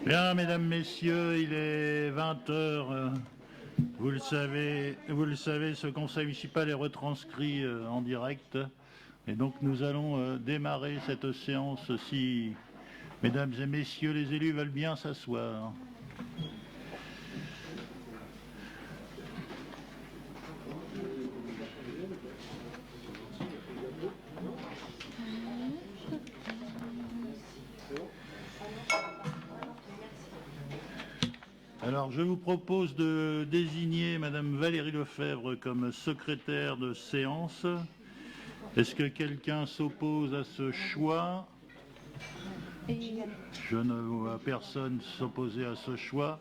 Bien, mesdames, messieurs, il est 20 heures. Vous le savez, ce conseil municipal est retranscrit en direct. Et donc nous allons démarrer cette séance si, mesdames et messieurs, les élus veulent bien s'asseoir. Alors, je vous propose de désigner Madame Valérie Lefebvre comme secrétaire de séance. Est-ce que quelqu'un s'oppose à ce choix? Je ne vois personne s'opposer à ce choix.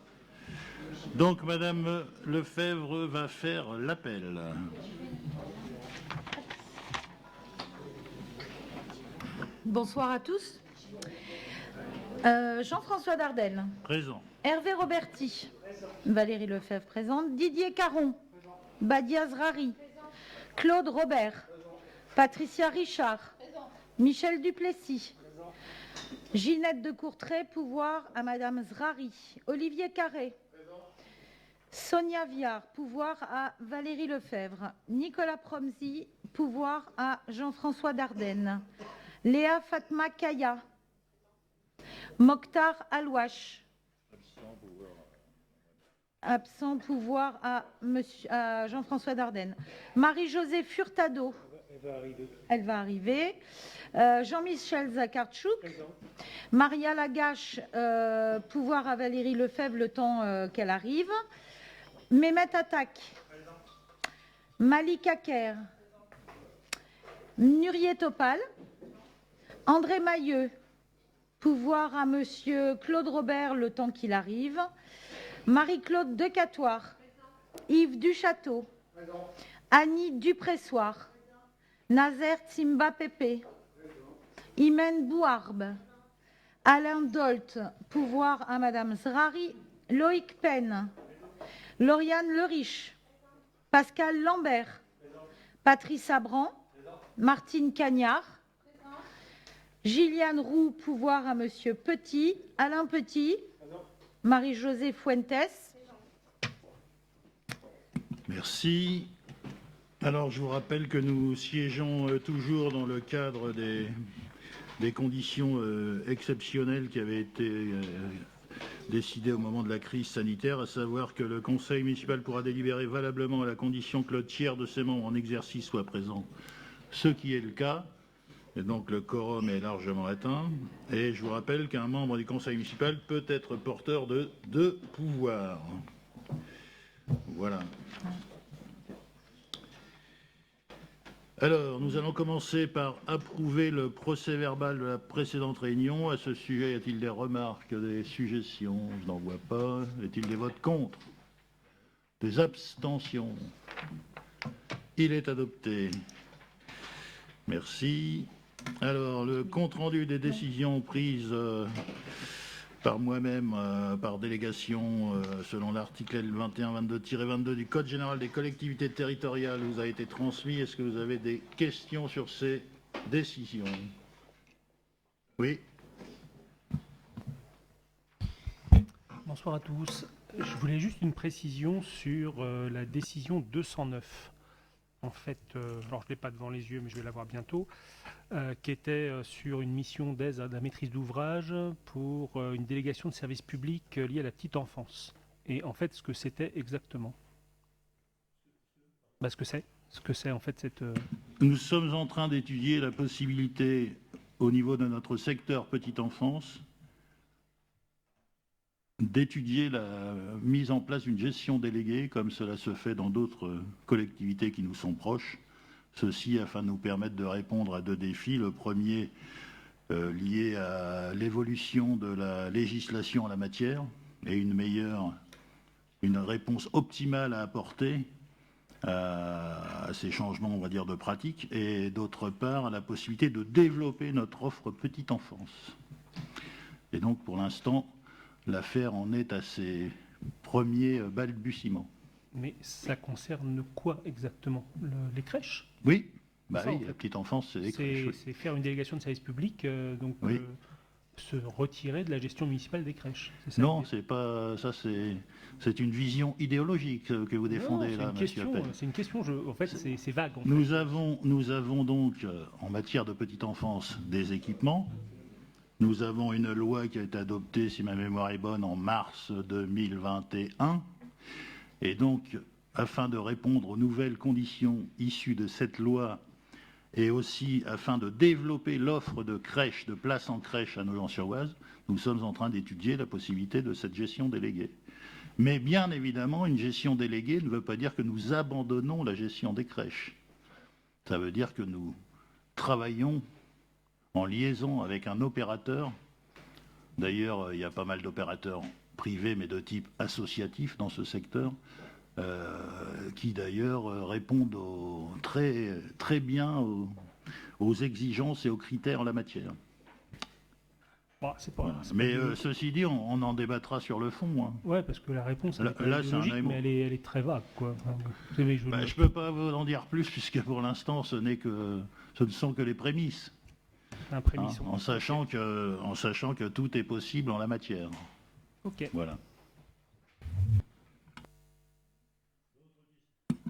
Donc, Madame Lefebvre va faire l'appel. Bonsoir à tous. Jean-François Dardenne. Présent. Hervé Roberti. Valérie Lefebvre présente. Didier Caron. Badia Zrari. Claude Robert. Patricia Richard. Michel Duplessis. Ginette de Courtrai, pouvoir à Madame Zrari. Olivier Carré. Sonia Viard, pouvoir à Valérie Lefebvre. Nicolas Promzy, pouvoir à Jean-François Dardenne. Léa Fatma Kaya. Mokhtar Alouache. Absent, pouvoir à Jean-François Dardenne. Marie-Josée Furtado. Elle va arriver. Jean-Michel Zakartchouk. Maria Lagache, pouvoir à Valérie Lefebvre le temps qu'elle arrive. Mehmet Atak. Malik Aker. Nurier Topal. André Mailleux. Pouvoir à Monsieur Claude Robert le temps qu'il arrive. Marie-Claude Decatoire. Yves Duchâteau. Annie Dupressoir. Nazer Tsimba Pépé. Imen Bouarbe. Alain Dolt. Pouvoir à Madame Zrari. Loïc Pen. Lauriane Leriche. Pascal Lambert. Patrice Abran. Martine Cagnard. Gilliane Roux, pouvoir à Monsieur Petit. Alain Petit. Marie-Josée Fuentes. Merci. Alors, je vous rappelle que nous siégeons toujours dans le cadre des conditions exceptionnelles qui avaient été décidées au moment de la crise sanitaire, à savoir que le Conseil municipal pourra délibérer valablement à la condition que le tiers de ses membres en exercice soit présent, ce qui est le cas. Et donc le quorum est largement atteint. Et je vous rappelle qu'un membre du conseil municipal peut être porteur de 2 pouvoirs. Voilà. Alors, nous allons commencer par approuver le procès-verbal de la précédente réunion. À ce sujet, y a-t-il des remarques, des suggestions? Je n'en vois pas. Y a-t-il des votes contre? Des abstentions? Il est adopté. Merci. Alors, le compte-rendu des décisions prises par moi-même, par délégation, selon l'article L2122-22 du Code général des collectivités territoriales, vous a été transmis. Est-ce que vous avez des questions sur ces décisions? Oui. Bonsoir à tous. Je voulais juste une précision sur la décision 209. En fait, alors je ne l'ai pas devant les yeux, mais je vais la voir bientôt, qui était sur une mission d'aide à la maîtrise d'ouvrage pour une délégation de services publics liée à la petite enfance. Et en fait, ce que c'était exactement. Ce que c'est en fait cette... Nous sommes en train d'étudier la possibilité, au niveau de notre secteur petite enfance, d'étudier la mise en place d'une gestion déléguée, comme cela se fait dans d'autres collectivités qui nous sont proches. Ceci afin de nous permettre de répondre à 2 défis. Le premier, lié à l'évolution de la législation en la matière et une réponse optimale à apporter à ces changements, on va dire, de pratique. Et d'autre part, à la possibilité de développer notre offre petite enfance. Et donc, pour l'instant, l'affaire en est à ses premiers balbutiements. Mais ça concerne quoi exactement? Les crèches? Oui, bah ça, oui, en fait. la petite enfance, c'est les crèches. Oui. C'est faire une délégation de service public, donc oui. se retirer de la gestion municipale des crèches. C'est ça Non, l'idée c'est pas ça. C'est une vision idéologique que vous défendez là, monsieur Appel. C'est une question. En fait, c'est vague. En fait. Nous avons donc, en matière de petite enfance, des équipements. Nous avons une loi qui a été adoptée, si ma mémoire est bonne, en mars 2021. Et donc, afin de répondre aux nouvelles conditions issues de cette loi et aussi afin de développer l'offre de crèches, de places en crèche à Nogent-sur-Oise, nous sommes en train d'étudier la possibilité de cette gestion déléguée. Mais bien évidemment, une gestion déléguée ne veut pas dire que nous abandonnons la gestion des crèches. Ça veut dire que nous travaillons en liaison avec un opérateur. D'ailleurs, il y a pas mal d'opérateurs privés, mais de type associatif dans ce secteur, qui d'ailleurs répondent très, très bien aux exigences et aux critères en la matière. Bon, Voilà. Mais ceci dit, on en débattra sur le fond. Hein. Ouais, parce que la réponse Là, c'est logique, un mais elle est très vague, quoi. Enfin, je ne peux pas vous en dire plus, puisque pour l'instant, ce ne sont que les prémices. un prémisse. En sachant que tout est possible en la matière. Ok. Voilà.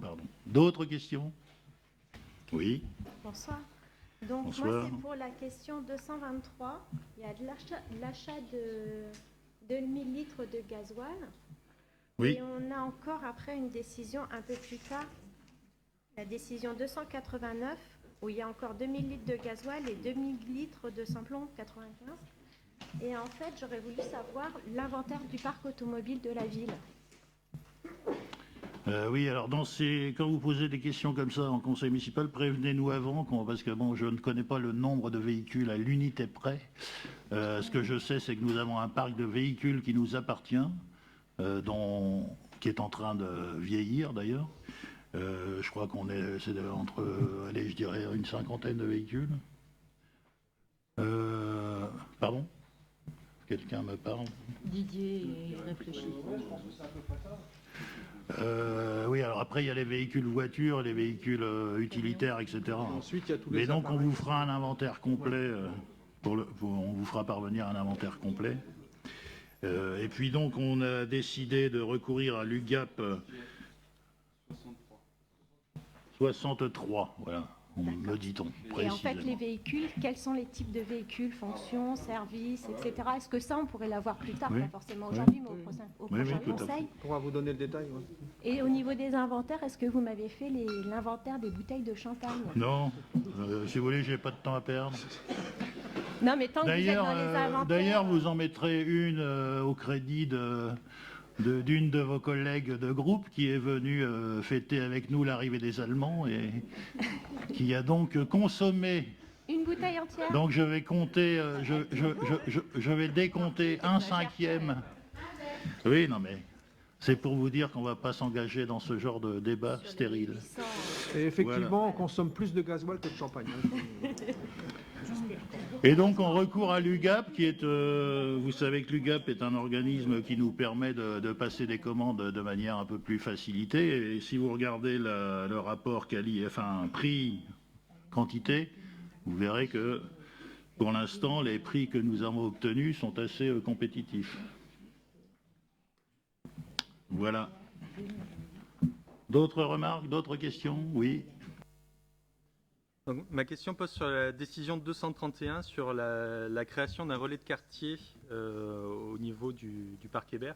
Pardon. D'autres questions? Oui. Bonsoir. Donc Bonsoir. moi c'est pour la question 223. Il y a de l'achat de 2000 litres de gasoil. Oui. Et on a encore après une décision un peu plus tard, la décision 289, où il y a encore 2000 litres de gasoil et 2000 litres de samplon 95. Et en fait, j'aurais voulu savoir l'inventaire du parc automobile de la ville. Oui, alors quand vous posez des questions comme ça en conseil municipal, prévenez-nous avant, parce que bon, je ne connais pas le nombre de véhicules à l'unité près. Ce que je sais, c'est que nous avons un parc de véhicules qui nous appartient, qui est en train de vieillir d'ailleurs. Je crois c'est entre, allez, je dirais une cinquantaine de véhicules. Pardon ? Quelqu'un me parle ? Didier réfléchit. Oui, alors après, il y a les véhicules voitures, les véhicules utilitaires, etc. Ensuite, il y a tous les Mais donc, on appareils. vous fera un inventaire complet, on vous fera parvenir un inventaire complet. Et puis donc, on a décidé de recourir à l'UGAP 63, voilà, me dit-on, précisément. Et en fait, les véhicules, quels sont les types de véhicules, fonctions, services, etc. Est-ce que ça, on pourrait l'avoir plus tard, Oui. pas forcément aujourd'hui, mais au Oui, prochain tout à fait. conseil? On pourra vous donner le détail. Ouais. Et au niveau des inventaires, est-ce que vous m'avez fait l'inventaire des bouteilles de champagne? Non, si vous voulez, j'ai pas de temps à perdre. Non, mais tant que vous êtes dans les inventaires... D'ailleurs, vous en mettrez une au crédit d'une de vos collègues de groupe qui est venue fêter avec nous l'arrivée des Allemands et qui a donc consommé. Une bouteille entière? Donc je vais compter, je vais décompter un cinquième. Oui, non mais c'est pour vous dire qu'on ne va pas s'engager dans ce genre de débat stérile. Et effectivement, on consomme plus de gasoil que de champagne. Et donc on recourt à l'UGAP, qui est, vous savez que l'UGAP est un organisme qui nous permet de passer des commandes de manière un peu plus facilitée. Et si vous regardez le rapport prix-quantité, vous verrez que pour l'instant, les prix que nous avons obtenus sont assez compétitifs. Voilà. D'autres remarques, d'autres questions? Oui. Donc, ma question pose sur la décision 231 sur la création d'un relais de quartier au niveau du parc Hébert,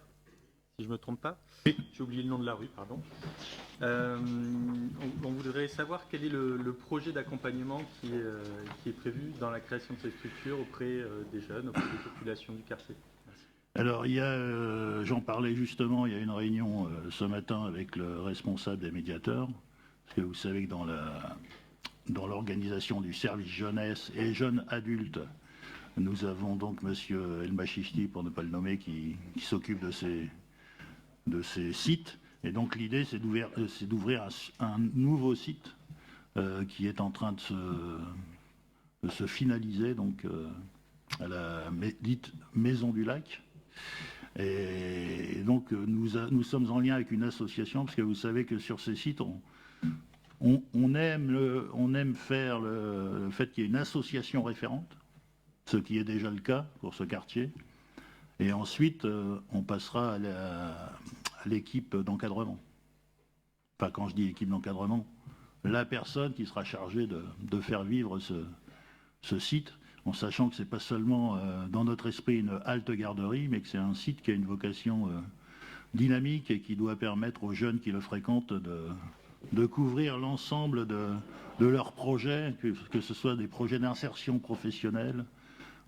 si je ne me trompe pas. Oui. J'ai oublié le nom de la rue, pardon. On voudrait savoir quel est le projet d'accompagnement qui est prévu dans la création de cette structure auprès des jeunes, auprès des populations du quartier. Merci. Alors, j'en parlais justement, il y a une réunion ce matin avec le responsable des médiateurs, parce que vous savez que dans l'organisation du service jeunesse et jeunes adultes, nous avons donc monsieur El-Machichti, pour ne pas le nommer, qui s'occupe de ces sites. Et donc l'idée, c'est d'ouvrir un nouveau site qui est en train de se finaliser, donc à la dite Maison du Lac. Et donc nous sommes en lien avec une association, parce que vous savez que sur ces sites, on aime faire le fait qu'il y ait une association référente. ce qui est déjà le cas pour ce quartier. Et ensuite, on passera à l'équipe d'encadrement. Enfin, quand je dis équipe d'encadrement, la personne qui sera chargée de faire vivre ce site, en sachant que ce n'est pas seulement dans notre esprit une halte garderie, mais que c'est un site qui a une vocation dynamique et qui doit permettre aux jeunes qui le fréquentent de couvrir l'ensemble de leurs projets, que ce soit des projets d'insertion professionnelle,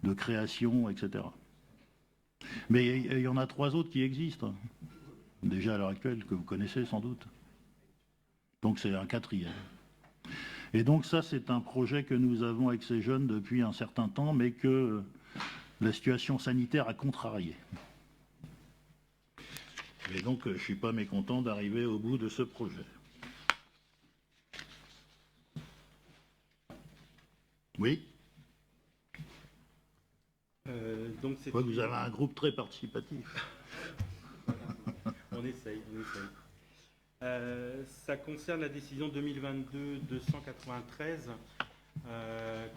de création, etc. Mais il y en a 3 autres qui existent, déjà à l'heure actuelle, que vous connaissez sans doute. Donc c'est un 4e. Et donc ça, c'est un projet que nous avons avec ces jeunes depuis un certain temps, mais que la situation sanitaire a contrarié. Et donc, je ne suis pas mécontent d'arriver au bout de ce projet. Oui. Donc je vois que vous avez un groupe très participatif. On essaye. Ça concerne la décision 2022-293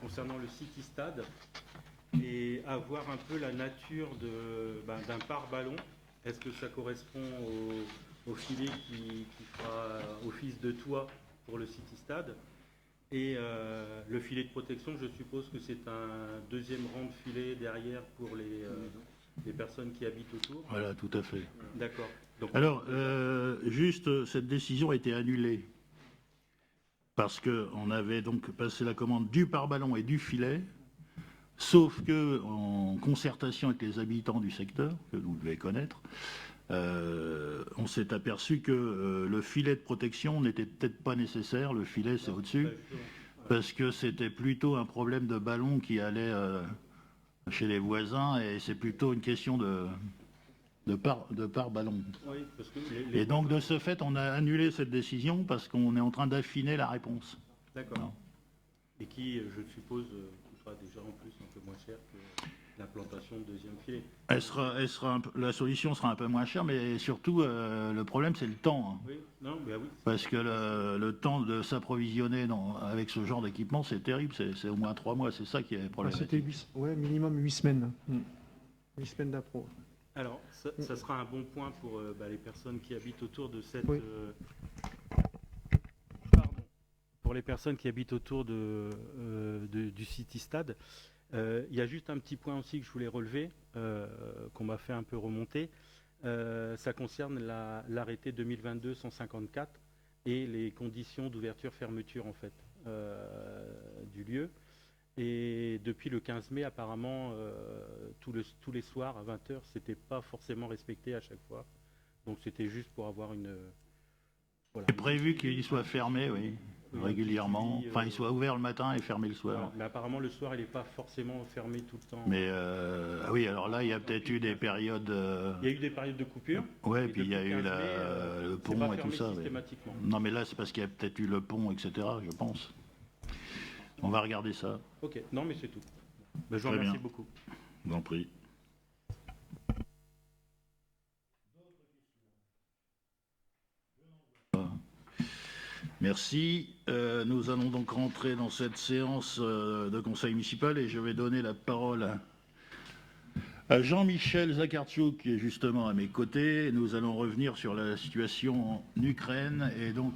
concernant le City Stade et avoir un peu la nature d'un pare-ballon. Est-ce que ça correspond au filet qui fera office de toit pour le City Stade? Et le filet de protection, je suppose que c'est un 2e rang de filet derrière pour les personnes qui habitent autour. Voilà, tout à fait. D'accord. Donc, alors, juste, cette décision a été annulée parce qu'on avait donc passé la commande du pare-ballon et du filet, sauf que en concertation avec les habitants du secteur, que vous devez connaître, on s'est aperçu que le filet de protection n'était peut-être pas nécessaire, le filet c'est au-dessus, parce que c'était plutôt un problème de ballon qui allait chez les voisins, et c'est plutôt une question de pare-ballon. Oui, parce que et donc de ce fait, on a annulé cette décision parce qu'on est en train d'affiner la réponse. D'accord. Et qui, je suppose, coûtera déjà en plus un peu moins cher que l'implantation de 2e filet. La solution sera un peu moins chère, mais surtout, le problème, c'est le temps. Hein. Oui, non, mais oui. Parce que le temps de s'approvisionner avec ce genre d'équipement, c'est terrible. C'est au moins 3 mois. C'est ça qui est problématique. C'était minimum 8 semaines. 8 semaines d'appro. Alors, ça sera un bon point pour les personnes qui habitent autour de cette... Oui. Pour les personnes qui habitent autour du City Stade. Il y a juste un petit point aussi que je voulais relever, qu'on m'a fait un peu remonter. Ça concerne l'arrêté 2022-154 et les conditions d'ouverture-fermeture en fait du lieu. Et depuis le 15 mai, apparemment, tous les soirs à 20h, c'était pas forcément respecté à chaque fois. Donc c'était juste pour avoir une... Voilà. C'est prévu qu'il soit fermé, oui, régulièrement. Enfin, il soit ouvert le matin et fermé le soir. Voilà. Mais apparemment, le soir, il n'est pas forcément fermé tout le temps. Mais oui, alors là, il y a peut-être eu des périodes... Il y a eu des périodes de coupure. Oui, et puis il y a eu le pont et tout ça. Systématiquement. Non, mais là, c'est parce qu'il y a peut-être eu le pont, etc., je pense. On va regarder ça. Ok, non, mais c'est tout. Je vous remercie beaucoup. Je vous en prie. Merci. Nous allons donc rentrer dans cette séance de conseil municipal et je vais donner la parole à Jean-Michel Zakartchouk, qui est justement à mes côtés. Nous allons revenir sur la situation en Ukraine et donc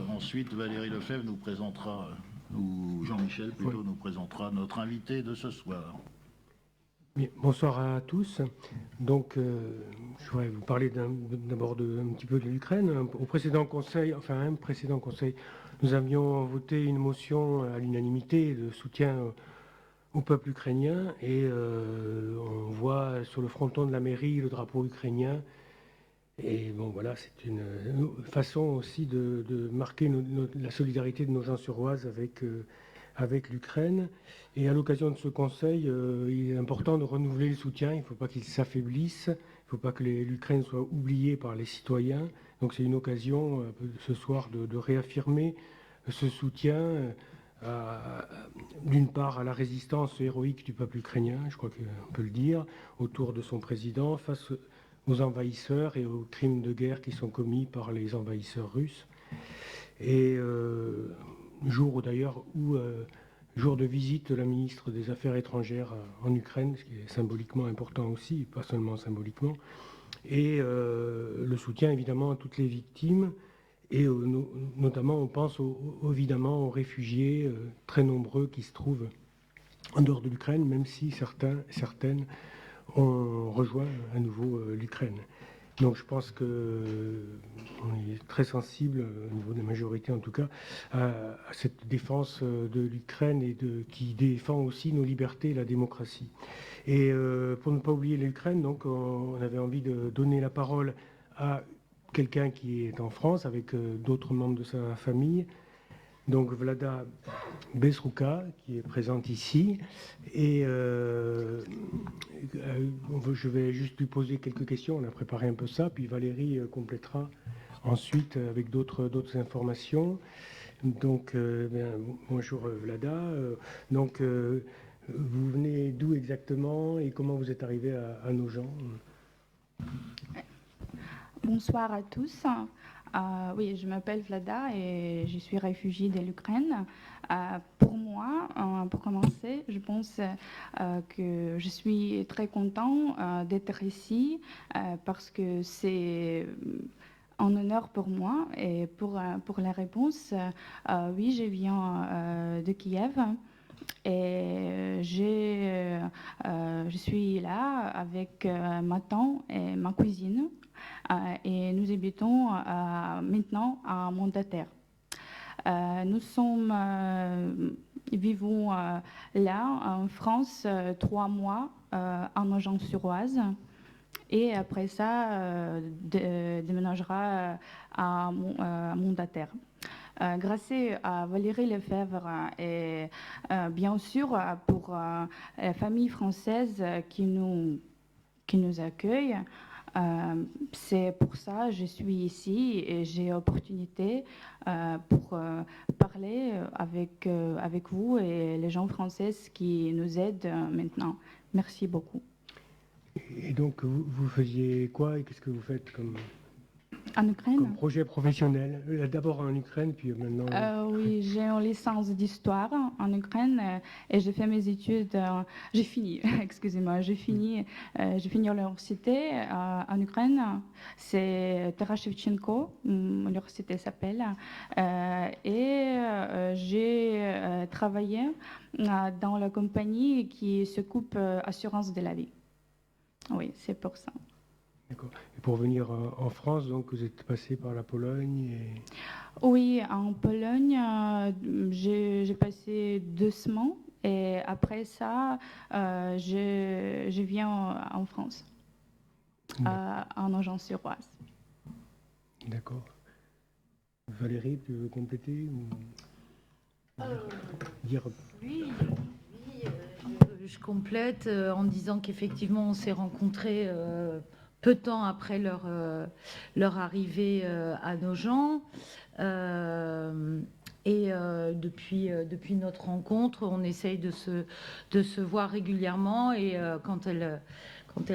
ensuite Valérie Lefebvre nous présentera, ou Jean-Michel plutôt, nous présentera notre invité de ce soir. Bien, bonsoir à tous. Donc, je voudrais vous parler d'abord un petit peu de l'Ukraine. Au précédent conseil, nous avions voté une motion à l'unanimité de soutien au peuple ukrainien et on voit sur le fronton de la mairie le drapeau ukrainien. Et bon, voilà, c'est une façon aussi de marquer la solidarité de nos gens suroises avec l'Ukraine. Et à l'occasion de ce conseil, il est important de renouveler le soutien. Il ne faut pas qu'il s'affaiblisse. Il ne faut pas que l'Ukraine soit oubliée par les citoyens. Donc c'est une occasion ce soir de réaffirmer ce soutien d'une part à la résistance héroïque du peuple ukrainien, je crois qu'on peut le dire, autour de son président, face aux envahisseurs et aux crimes de guerre qui sont commis par les envahisseurs russes. Et jour d'ailleurs où jour de visite de la ministre des Affaires étrangères en Ukraine, ce qui est symboliquement important aussi, pas seulement symboliquement, et le soutien évidemment à toutes les victimes, et notamment on pense évidemment aux réfugiés très nombreux qui se trouvent en dehors de l'Ukraine, même si certaines ont rejoint à nouveau l'Ukraine. Donc je pense qu'on est très sensible, au niveau des majorités en tout cas, à cette défense de l'Ukraine et qui défend aussi nos libertés et la démocratie. Et pour ne pas oublier l'Ukraine, donc on avait envie de donner la parole à quelqu'un qui est en France avec d'autres membres de sa famille. Donc Vlada Besruka, qui est présente ici, et je vais juste lui poser quelques questions, on a préparé un peu ça, puis Valérie complétera ensuite avec d'autres informations. Donc, bonjour Vlada, donc vous venez d'où exactement et comment vous êtes arrivé à Nogent? Bonsoir à tous. Oui, je m'appelle Vlada et je suis réfugiée de l'Ukraine. Pour moi, pour commencer, je pense que je suis très contente d'être ici parce que c'est un honneur pour moi. Et pour la réponse, oui, je viens de Kiev. Et je suis là avec ma tante et ma cousine. Et nous habitons maintenant à Montataire. Nous vivons là en France 3 mois en Nogent-sur-Oise et après ça déménagera à Montataire. Grâce à Valérie Lefebvre et bien sûr pour la famille française qui nous accueille. C'est pour ça que je suis ici et j'ai l'opportunité pour parler avec vous et les gens français qui nous aident maintenant. Merci beaucoup. Et donc, vous faisiez quoi et qu'est-ce que vous faites comme projet professionnel? D'abord en Ukraine, puis maintenant... Oui, j'ai une licence d'histoire en Ukraine et j'ai fait mes études... j'ai fini, excusez-moi, j'ai fini l'université en Ukraine. C'est Taras Shevchenko, l'université s'appelle. Et j'ai travaillé dans la compagnie qui s'occupe assurance de la vie. Oui, c'est pour ça. D'accord. Et pour venir en France, donc vous êtes passé par la Pologne et... Oui, en Pologne, j'ai passé 2 semaines et après ça, je viens en France, en Nogent-sur-Oise. D'accord. Valérie, tu veux compléter ou dire... Oui, je complète en disant qu'effectivement on s'est rencontrés peu de temps après leur arrivée à Nogent. Et depuis notre rencontre, on essaye de se voir régulièrement. Et quand elle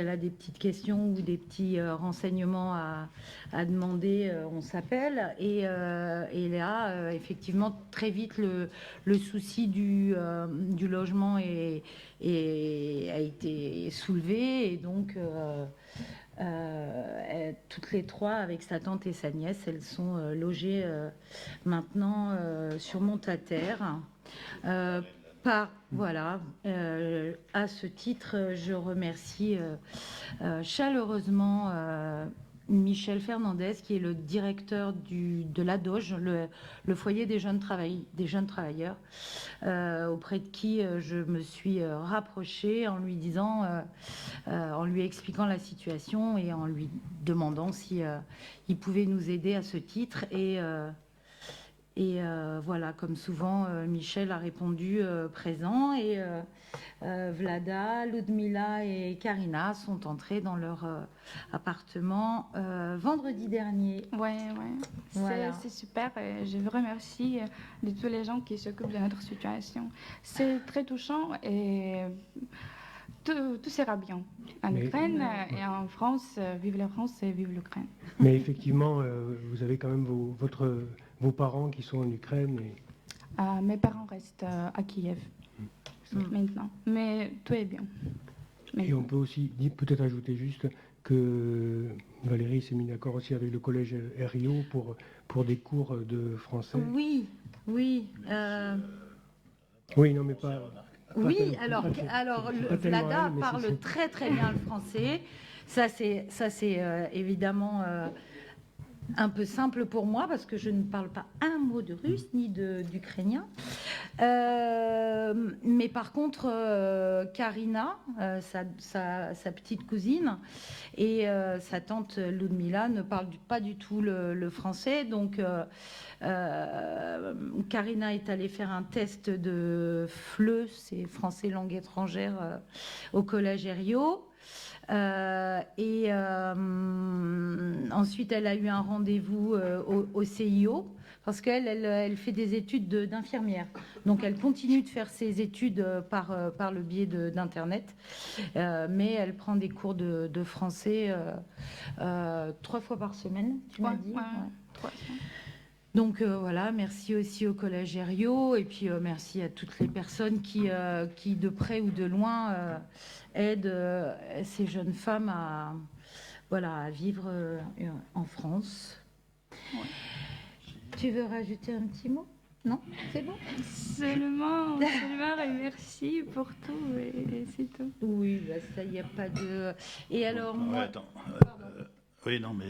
a des petites questions ou des petits renseignements à demander, on s'appelle. Et là, effectivement, très vite, le souci du logement a été soulevé. Et donc... toutes les 3, avec sa tante et sa nièce, elles sont logées maintenant sur Montataire. Voilà. À ce titre, je remercie chaleureusement Michel Fernandez, qui est le directeur de l'ADOGE, le foyer des jeunes travailleurs, auprès de qui je me suis rapprochée en lui disant, en lui expliquant la situation et en lui demandant si il pouvait nous aider à ce titre. Et voilà, comme souvent, Michel a répondu présent et Vlada, Ludmila et Karina sont entrées dans leur appartement vendredi dernier. Ouais. Voilà. C'est super. Et je vous remercie de tous les gens qui s'occupent de notre situation. C'est très touchant et tout sera bien. En Ukraine et en France, vive la France et vive l'Ukraine. Mais effectivement, vous avez quand même vos parents qui sont en Ukraine. Mes parents restent à Kiev maintenant, mais tout est bien. Et on peut aussi peut-être ajouter juste que Valérie s'est mise d'accord aussi avec le collège RIO pour des cours de français. Oui, oui. Oui, non, mais pas... Oui, pas alors pas tellement Vlada elle, mais parle c'est- très très bien le français. Ça c'est évidemment un peu simple pour moi parce que je ne parle pas un mot de russe ni d'ukrainien. Mais par contre, Karina, sa petite cousine, et sa tante Ludmila ne parlent pas du tout le français. Donc, Karina est allée faire un test de FLE, c'est français langue étrangère, au collège Herriot. Ensuite, elle a eu un rendez-vous au CIO parce qu'elle fait des études d'infirmière. Donc, elle continue de faire ses études par le biais d'Internet, mais elle prend des cours de français 3 fois par semaine, tu m'as dit. Ouais. 3 semaines. Donc voilà, merci aussi au Collège Herriot et puis merci à toutes les personnes qui de près ou de loin aident ces jeunes femmes à vivre en France. Ouais. Tu veux rajouter un petit mot? Non? C'est bon? Seulement merci pour tout et c'est tout. Oui, bah ça, il n'y a pas de... Et alors, moi... Ouais, attends. Oui, non, mais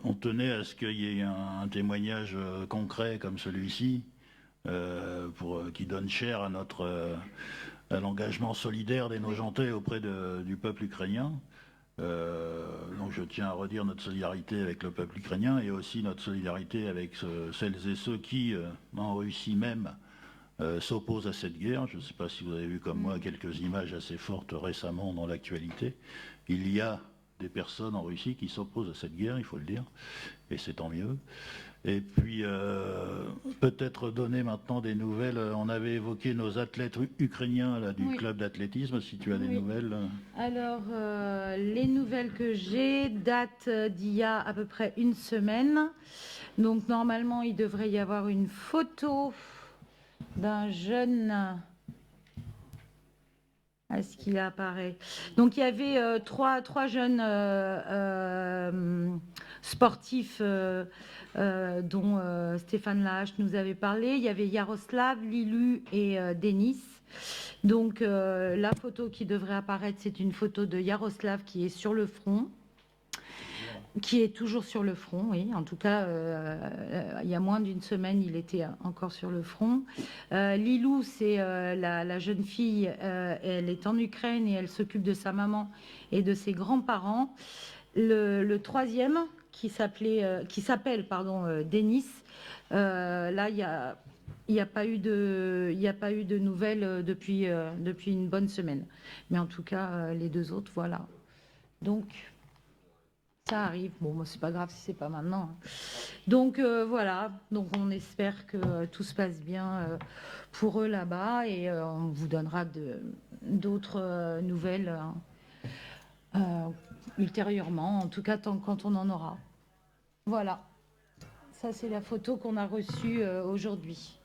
on tenait à ce qu'il y ait un témoignage concret comme celui-ci, qui donne chair à l'engagement solidaire des Nogentais auprès du peuple ukrainien. Donc je tiens à redire notre solidarité avec le peuple ukrainien et aussi notre solidarité avec celles et ceux qui, en Russie même, s'opposent à cette guerre. Je ne sais pas si vous avez vu comme moi quelques images assez fortes récemment dans l'actualité. Il y a des personnes en Russie qui s'opposent à cette guerre, il faut le dire, et c'est tant mieux. Et puis, peut-être donner maintenant des nouvelles. On avait évoqué nos athlètes ukrainiens là, du club d'athlétisme, si tu as des nouvelles. Alors, les nouvelles que j'ai datent d'il y a à peu près une semaine. Donc, normalement, il devrait y avoir une photo d'un jeune... Est-ce qu'il apparaît? Donc, il y avait trois jeunes sportifs dont Stéphane Lahache nous avait parlé. Il y avait Yaroslav, Lilu et Denis. Donc, la photo qui devrait apparaître, c'est une photo de Yaroslav qui est sur le front. Qui est toujours sur le front, oui. En tout cas, il y a moins d'une semaine, il était encore sur le front. Lilou, c'est la jeune fille, elle est en Ukraine et elle s'occupe de sa maman et de ses grands-parents. Le troisième, qui s'appelle Denis, là, il n'y a pas eu de nouvelles depuis une bonne semaine. Mais en tout cas, les deux autres, voilà. Donc... ça arrive. Bon, moi, c'est pas grave si c'est pas maintenant. Donc voilà. Donc on espère que tout se passe bien pour eux là-bas et on vous donnera d'autres nouvelles ultérieurement. En tout cas, quand on en aura. Voilà. Ça, c'est la photo qu'on a reçue aujourd'hui.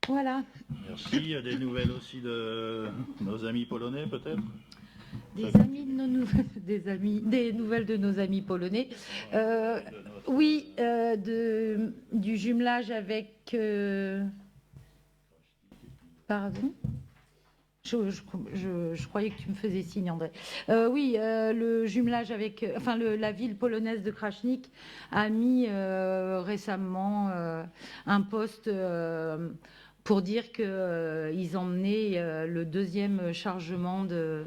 Voilà. Merci. Il y a des nouvelles aussi de nos amis polonais, peut-être? Des nouvelles de nos amis polonais. Oui, du jumelage avec... Pardon? Je croyais que tu me faisais signe, André. Oui, le jumelage avec... la ville polonaise de Krasznik a mis récemment un post... pour dire qu'ils emmenaient le deuxième chargement des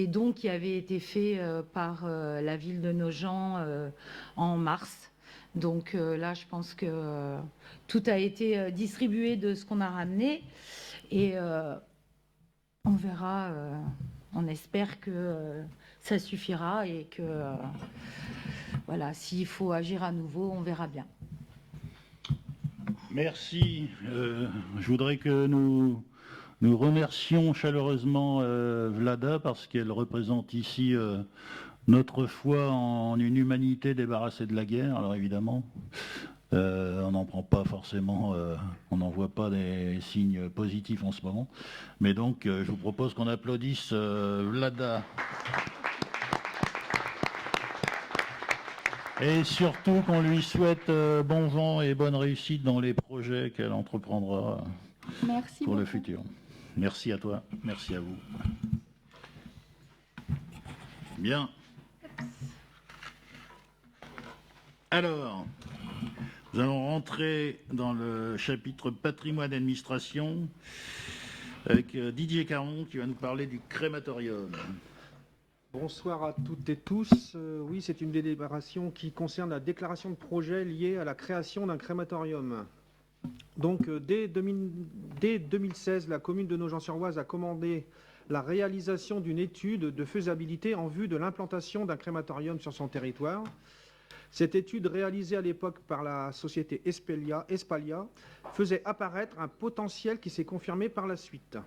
dons qui avaient été faits par la ville de Nogent en mars. Donc là, je pense que tout a été distribué de ce qu'on a ramené et on verra, on espère que ça suffira et que voilà, s'il faut agir à nouveau, on verra bien. Merci. Je voudrais que nous remercions chaleureusement Vlada parce qu'elle représente ici notre foi en une humanité débarrassée de la guerre. Alors évidemment, On n'en prend pas forcément, on n'en voit pas des signes positifs en ce moment. Mais donc, je vous propose qu'on applaudisse Vlada. Et surtout qu'on lui souhaite bon vent et bonne réussite dans les projets qu'elle entreprendra pour le futur. Merci à toi, merci à vous. Bien. Alors, nous allons rentrer dans le chapitre patrimoine et administration avec Didier Caron qui va nous parler du crématorium. Bonsoir à toutes et tous. Oui, c'est une délibération qui concerne la déclaration de projet liée à la création d'un crématorium. Donc, dès 2016, la commune de Nogent-sur-Oise a commandé la réalisation d'une étude de faisabilité en vue de l'implantation d'un crématorium sur son territoire. Cette étude, réalisée à l'époque par la société Espalia, faisait apparaître un potentiel qui s'est confirmé par la suite.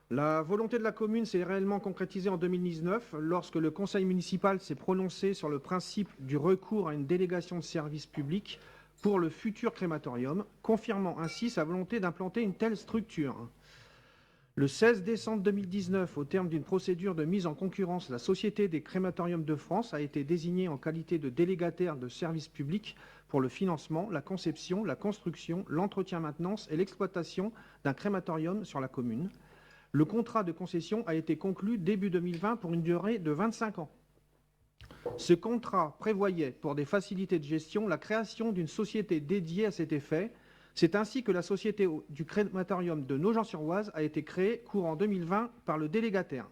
La volonté de la commune s'est réellement concrétisée en 2019, lorsque le conseil municipal s'est prononcé sur le principe du recours à une délégation de service public pour le futur crématorium, confirmant ainsi sa volonté d'implanter une telle structure. Le 16 décembre 2019, au terme d'une procédure de mise en concurrence, la Société des crématoriums de France a été désignée en qualité de délégataire de service public pour le financement, la conception, la construction, l'entretien-maintenance et l'exploitation d'un crématorium sur la commune. Le contrat de concession a été conclu début 2020 pour une durée de 25 ans. Ce contrat prévoyait, pour des facilités de gestion, la création d'une société dédiée à cet effet. C'est ainsi que la société du crématorium de Nogent-sur-Oise a été créée courant 2020 par le délégataire.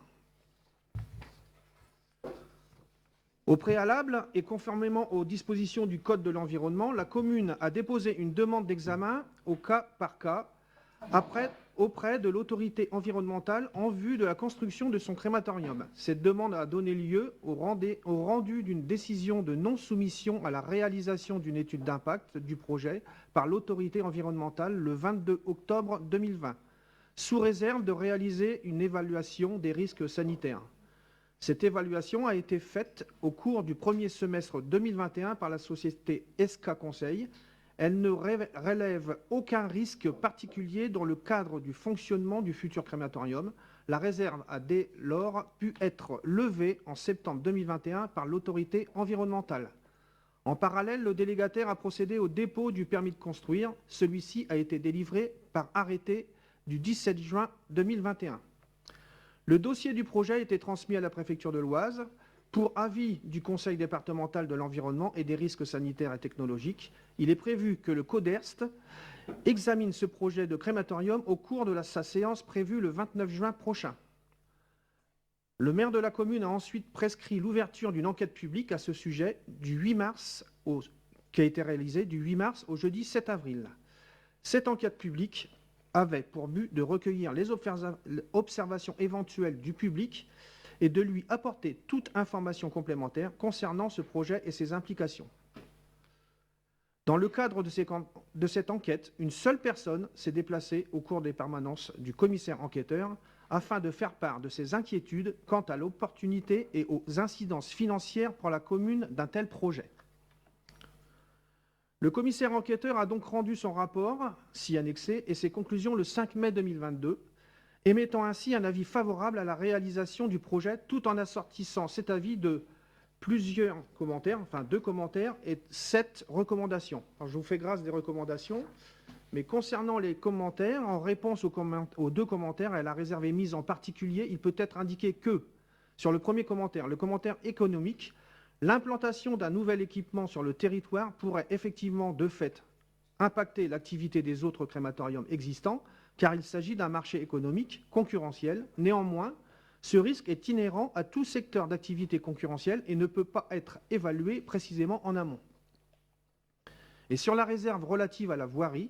Au préalable, et conformément aux dispositions du Code de l'environnement, la commune a déposé une demande d'examen au cas par cas auprès de l'autorité environnementale en vue de la construction de son crématorium. Cette demande a donné lieu au rendu d'une décision de non-soumission à la réalisation d'une étude d'impact du projet par l'autorité environnementale le 22 octobre 2020, sous réserve de réaliser une évaluation des risques sanitaires. Cette évaluation a été faite au cours du premier semestre 2021 par la société SK Conseil. Elle ne relève aucun risque particulier dans le cadre du fonctionnement du futur crématorium. La réserve a dès lors pu être levée en septembre 2021 par l'autorité environnementale. En parallèle, le délégataire a procédé au dépôt du permis de construire. Celui-ci a été délivré par arrêté du 17 juin 2021. Le dossier du projet a été transmis à la préfecture de l'Oise pour avis du Conseil départemental de l'environnement et des risques sanitaires et technologiques. Il est prévu que le CODERST examine ce projet de crématorium au cours de sa séance prévue le 29 juin prochain. Le maire de la commune a ensuite prescrit l'ouverture d'une enquête publique à ce sujet qui a été réalisée du 8 mars au jeudi 7 avril. Cette enquête publique avait pour but de recueillir les observations éventuelles du public et de lui apporter toute information complémentaire concernant ce projet et ses implications. Dans le cadre de cette enquête, une seule personne s'est déplacée au cours des permanences du commissaire enquêteur afin de faire part de ses inquiétudes quant à l'opportunité et aux incidences financières pour la commune d'un tel projet. Le commissaire enquêteur a donc rendu son rapport, si annexé, et ses conclusions le 5 mai 2022, émettant ainsi un avis favorable à la réalisation du projet, tout en assortissant cet avis de plusieurs commentaires, enfin 2 commentaires et 7 recommandations. Alors, je vous fais grâce des recommandations, mais concernant les commentaires, en réponse aux 2 commentaires, elle a réservé mise en particulier, il peut être indiqué que, sur le premier commentaire, le commentaire économique, l'implantation d'un nouvel équipement sur le territoire pourrait effectivement, de fait, impacter l'activité des autres crématoriums existants, car il s'agit d'un marché économique concurrentiel. Néanmoins, ce risque est inhérent à tout secteur d'activité concurrentielle et ne peut pas être évalué précisément en amont. Et sur la réserve relative à la voirie,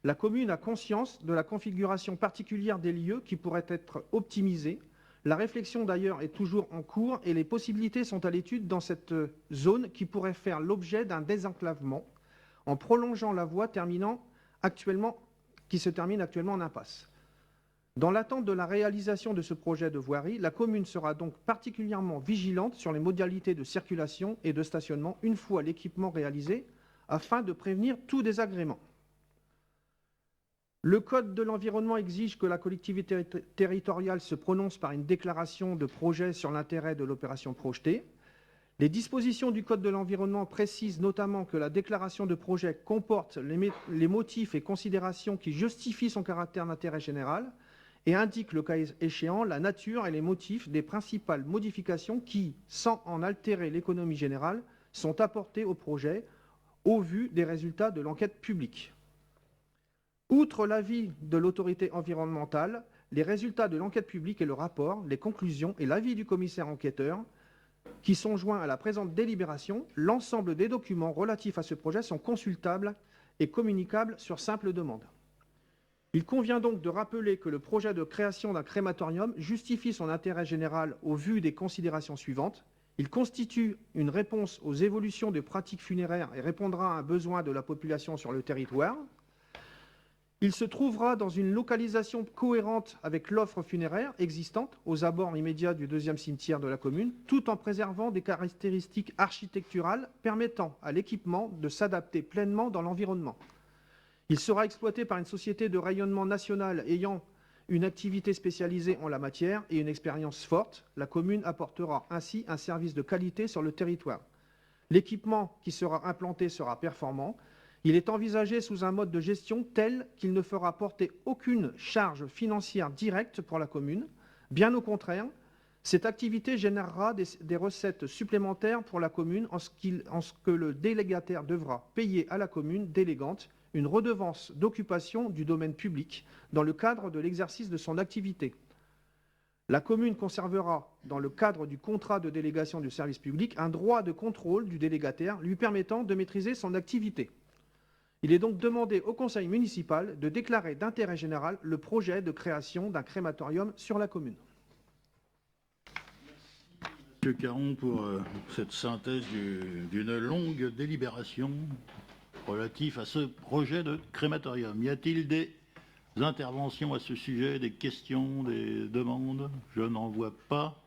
la commune a conscience de la configuration particulière des lieux qui pourraient être optimisés. La réflexion d'ailleurs est toujours en cours et les possibilités sont à l'étude dans cette zone qui pourrait faire l'objet d'un désenclavement en prolongeant la voie qui se termine actuellement en impasse. Dans l'attente de la réalisation de ce projet de voirie, la commune sera donc particulièrement vigilante sur les modalités de circulation et de stationnement une fois l'équipement réalisé, afin de prévenir tout désagrément. Le Code de l'environnement exige que la collectivité territoriale se prononce par une déclaration de projet sur l'intérêt de l'opération projetée. Les dispositions du Code de l'environnement précisent notamment que la déclaration de projet comporte les motifs et considérations qui justifient son caractère d'intérêt général et indique, le cas échéant, la nature et les motifs des principales modifications qui, sans en altérer l'économie générale, sont apportées au projet au vu des résultats de l'enquête publique. Outre l'avis de l'autorité environnementale, les résultats de l'enquête publique et le rapport, les conclusions et l'avis du commissaire enquêteur, qui sont joints à la présente délibération, l'ensemble des documents relatifs à ce projet sont consultables et communicables sur simple demande. Il convient donc de rappeler que le projet de création d'un crématorium justifie son intérêt général au vu des considérations suivantes. Il constitue une réponse aux évolutions des pratiques funéraires et répondra à un besoin de la population sur le territoire. Il se trouvera dans une localisation cohérente avec l'offre funéraire existante aux abords immédiats du deuxième cimetière de la commune, tout en préservant des caractéristiques architecturales permettant à l'équipement de s'adapter pleinement dans l'environnement. Il sera exploité par une société de rayonnement national ayant une activité spécialisée en la matière et une expérience forte. La commune apportera ainsi un service de qualité sur le territoire. L'équipement qui sera implanté sera performant. Il est envisagé sous un mode de gestion tel qu'il ne fera porter aucune charge financière directe pour la commune. Bien au contraire, cette activité générera des recettes supplémentaires pour la commune en ce que le délégataire devra payer à la commune délégante une redevance d'occupation du domaine public dans le cadre de l'exercice de son activité. La commune conservera, dans le cadre du contrat de délégation du service public, un droit de contrôle du délégataire lui permettant de maîtriser son activité. Il est donc demandé au conseil municipal de déclarer d'intérêt général le projet de création d'un crématorium sur la commune. Monsieur Caron pour cette synthèse d'une longue délibération relative à ce projet de crématorium. Y a-t-il des interventions à ce sujet, des questions, des demandes? Je n'en vois pas.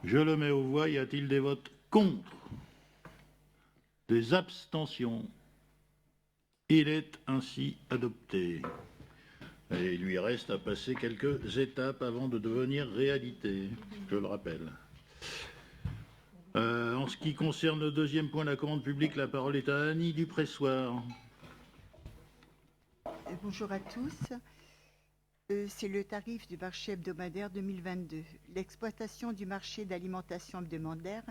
Je le mets aux voix. Y a-t-il des votes contre? Des abstentions? Il est ainsi adopté. Et il lui reste à passer quelques étapes avant de devenir réalité, je le rappelle. En ce qui concerne le deuxième point, la commande publique, la parole est à Annie Dupressoir. Bonjour à tous. C'est le tarif du marché hebdomadaire 2022. L'exploitation du marché d'alimentation hebdomadaire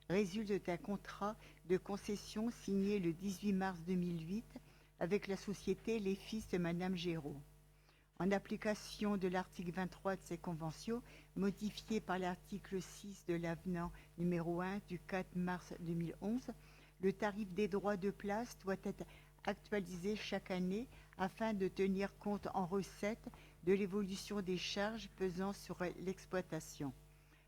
résulte d'un contrat de concession signé le 18 mars 2008 avec la société Les Fils de Madame Géraud. En application de l'article 23 de ces conventions, modifié par l'article 6 de l'avenant numéro 1 du 4 mars 2011, le tarif des droits de place doit être actualisé chaque année afin de tenir compte en recettes de l'évolution des charges pesant sur l'exploitation.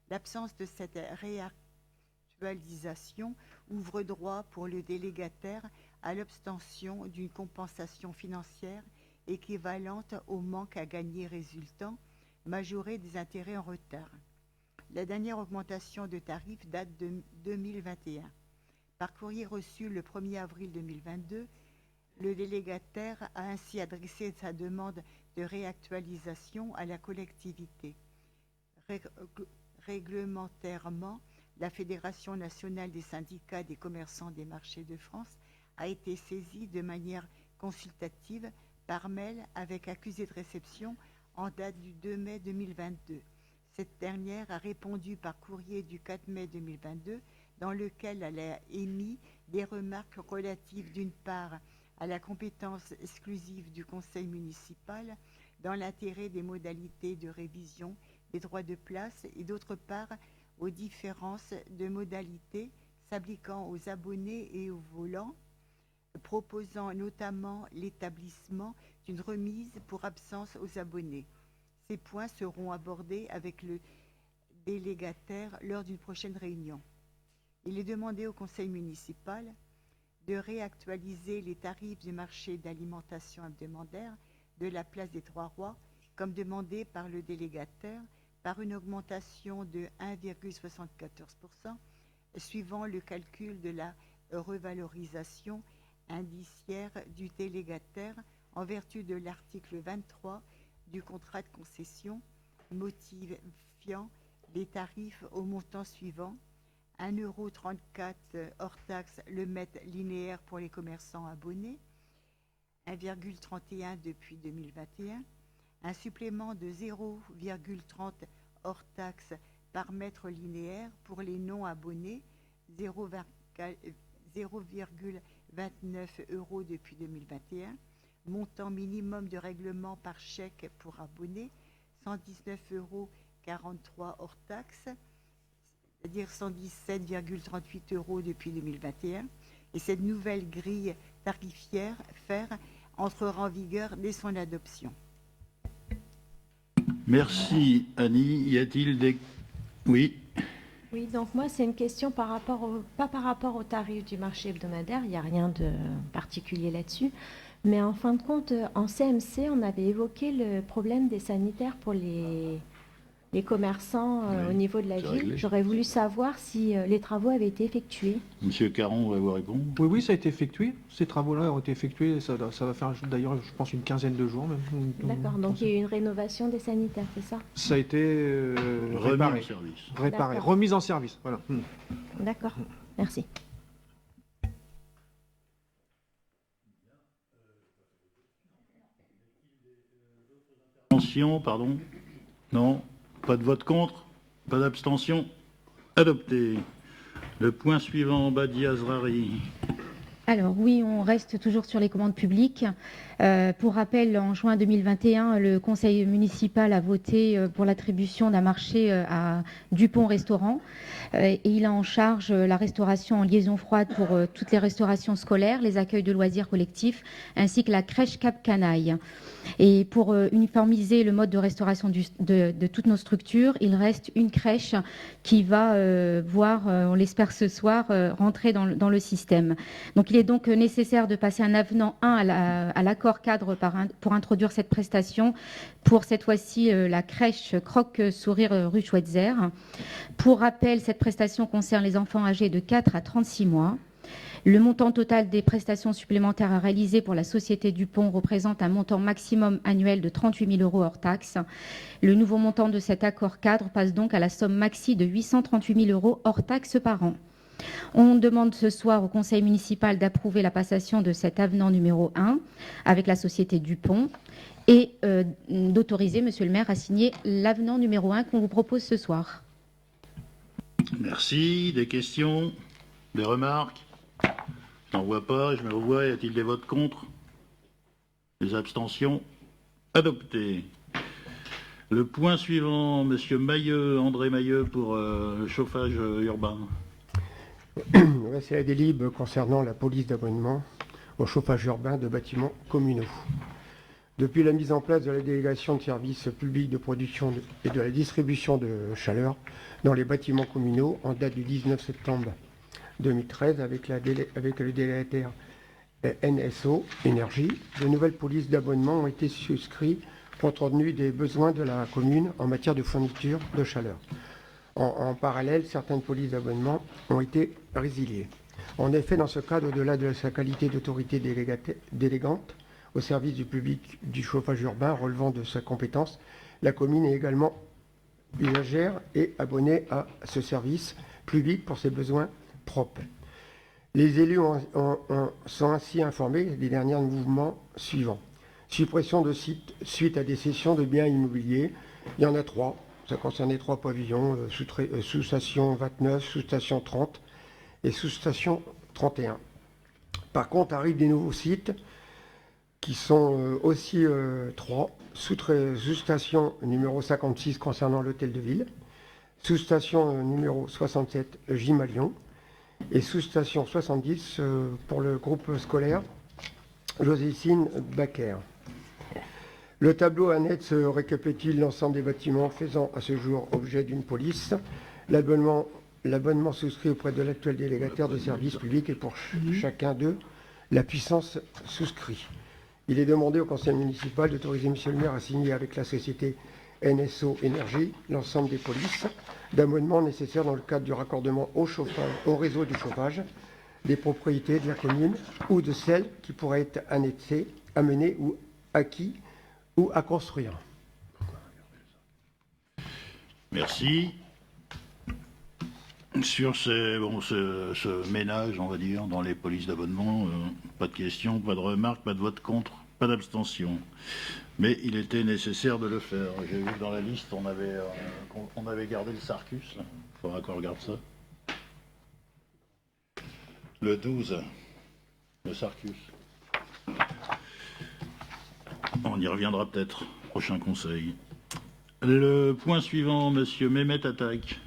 L'absence de cette réactualisation ouvre droit pour le délégataire à l'obtention d'une compensation financière équivalente au manque à gagner résultant, majoré des intérêts en retard. La dernière augmentation de tarifs date de 2021. Par courrier reçu le 1er avril 2022, le délégataire a ainsi adressé sa demande de réactualisation à la collectivité. Réglementairement, la Fédération nationale des syndicats des commerçants des marchés de France a été saisie de manière consultative par mail avec accusé de réception en date du 2 mai 2022. Cette dernière a répondu par courrier du 4 mai 2022 dans lequel elle a émis des remarques relatives d'une part à la compétence exclusive du conseil municipal dans l'intérêt des modalités de révision des droits de place et d'autre part aux différences de modalités s'appliquant aux abonnés et aux volants, proposant notamment l'établissement d'une remise pour absence aux abonnés. Ces points seront abordés avec le délégataire lors d'une prochaine réunion. Il est demandé au conseil municipal de réactualiser les tarifs du marché d'alimentation hebdomadaire de la place des Trois-Rois, comme demandé par le délégataire, par une augmentation de 1,74%, suivant le calcul de la revalorisation indiciaire du délégataire en vertu de l'article 23 du contrat de concession, motiviant les tarifs au montant suivant: 1,34 € hors taxe le mètre linéaire pour les commerçants abonnés, 1,31 € depuis 2021, un supplément de 0,30 € hors taxe par mètre linéaire pour les non-abonnés, 0,29 € depuis 2021, montant minimum de règlement par chèque pour abonnés, 119,43 € hors taxe, c'est-à-dire 117,38 € depuis 2021. Et cette nouvelle grille tarifaire entrera en vigueur dès son adoption. Merci Annie. Y a-t-il des... Oui. Oui, donc moi, c'est une question pas par rapport au tarif du marché hebdomadaire, il n'y a rien de particulier là-dessus, mais en fin de compte, en CMC, on avait évoqué le problème des sanitaires pour les commerçants au niveau de la ville. réglé. J'aurais voulu savoir si les travaux avaient été effectués. Monsieur Caron va vous répondre. Oui, ça a été effectué. Ces travaux-là ont été effectués. Ça va faire d'ailleurs, je pense, une quinzaine de jours même. D'accord, donc il y a eu une rénovation des sanitaires, c'est ça? Ça a été réparé. Remis en service. Remise en service. Voilà. D'accord, merci. Abstention, pardon. Non. Pas de vote contre. Pas d'abstention. Adopté. Le point suivant, Badi Azrari. Alors oui, on reste toujours sur les commandes publiques. Pour rappel, en juin 2021, le conseil municipal a voté pour l'attribution d'un marché à Dupont Restaurant. Et il a en charge la restauration en liaison froide pour toutes les restaurations scolaires, les accueils de loisirs collectifs, ainsi que la crèche Cap Canaille. Et pour uniformiser le mode de restauration de toutes nos structures, il reste une crèche qui va voir, on l'espère ce soir, rentrer dans le système. Donc il est donc nécessaire de passer un avenant 1 à l'accord cadre pour introduire cette prestation. Pour cette fois-ci, la crèche Croque-Sourire rue Schweitzer. Pour rappel, cette prestation concerne les enfants âgés de 4 à 36 mois. Le montant total des prestations supplémentaires à réaliser pour la société Dupont représente un montant maximum annuel de 38 000 € hors taxe. Le nouveau montant de cet accord cadre passe donc à la somme maxi de 838 000 € hors taxe par an. On demande ce soir au conseil municipal d'approuver la passation de cet avenant numéro 1 avec la société Dupont et d'autoriser monsieur le maire à signer l'avenant numéro 1 qu'on vous propose ce soir. Merci. Des questions? Des remarques? Je n'en vois pas. Je me revois. Y a-t-il des votes contre? Des abstentions? Adopté. Le point suivant, monsieur Mailleux, André Mailleux, pour le chauffage urbain. C'est la délib concernant la police d'abonnement au chauffage urbain de bâtiments communaux. Depuis la mise en place de la délégation de services publics de production et de la distribution de chaleur dans les bâtiments communaux en date du 19 septembre 2013 avec le délégataire NSO Énergie, de nouvelles polices d'abonnement ont été souscrites compte tenu des besoins de la commune en matière de fourniture de chaleur. En parallèle, certaines polices d'abonnement ont été résiliées. En effet, dans ce cadre, au-delà de sa qualité d'autorité délégante au service du public du chauffage urbain relevant de sa compétence, la commune est également usagère et abonnée à ce service public pour ses besoins propres. Les élus sont ainsi informés des derniers mouvements suivants. Suppression de sites suite à des cessions de biens immobiliers. Il y en a 3. Ça concernait 3 pavillons, sous-station 29, sous-station 30 et sous-station 31. Par contre, arrivent des nouveaux sites qui sont aussi 3. Sous-station numéro 56 concernant l'hôtel de ville, sous-station numéro 67 Gym à Lyon et sous-station 70 pour le groupe scolaire Joséphine Baker. Le tableau annexe récapitule l'ensemble des bâtiments faisant à ce jour objet d'une police. L'abonnement souscrit auprès de l'actuel délégataire de services publics et pour chacun d'eux, la puissance souscrit. Il est demandé au conseil municipal d'autoriser monsieur le maire à signer avec la société NSO Énergie l'ensemble des polices d'abonnement nécessaires dans le cadre du raccordement au réseau du chauffage des propriétés de la commune ou de celles qui pourraient être annexées, amenées ou acquis ou à construire. Merci. Sur ce ménage, on va dire, dans les polices d'abonnement, pas de questions, pas de remarques, pas de vote contre, pas d'abstention. Mais il était nécessaire de le faire. J'ai vu que dans la liste, on avait gardé le Sarcus. Il faudra qu'on regarde ça. Le 12, le Sarcus. On y reviendra peut-être, prochain conseil. Le point suivant, monsieur Mehmet Attaque.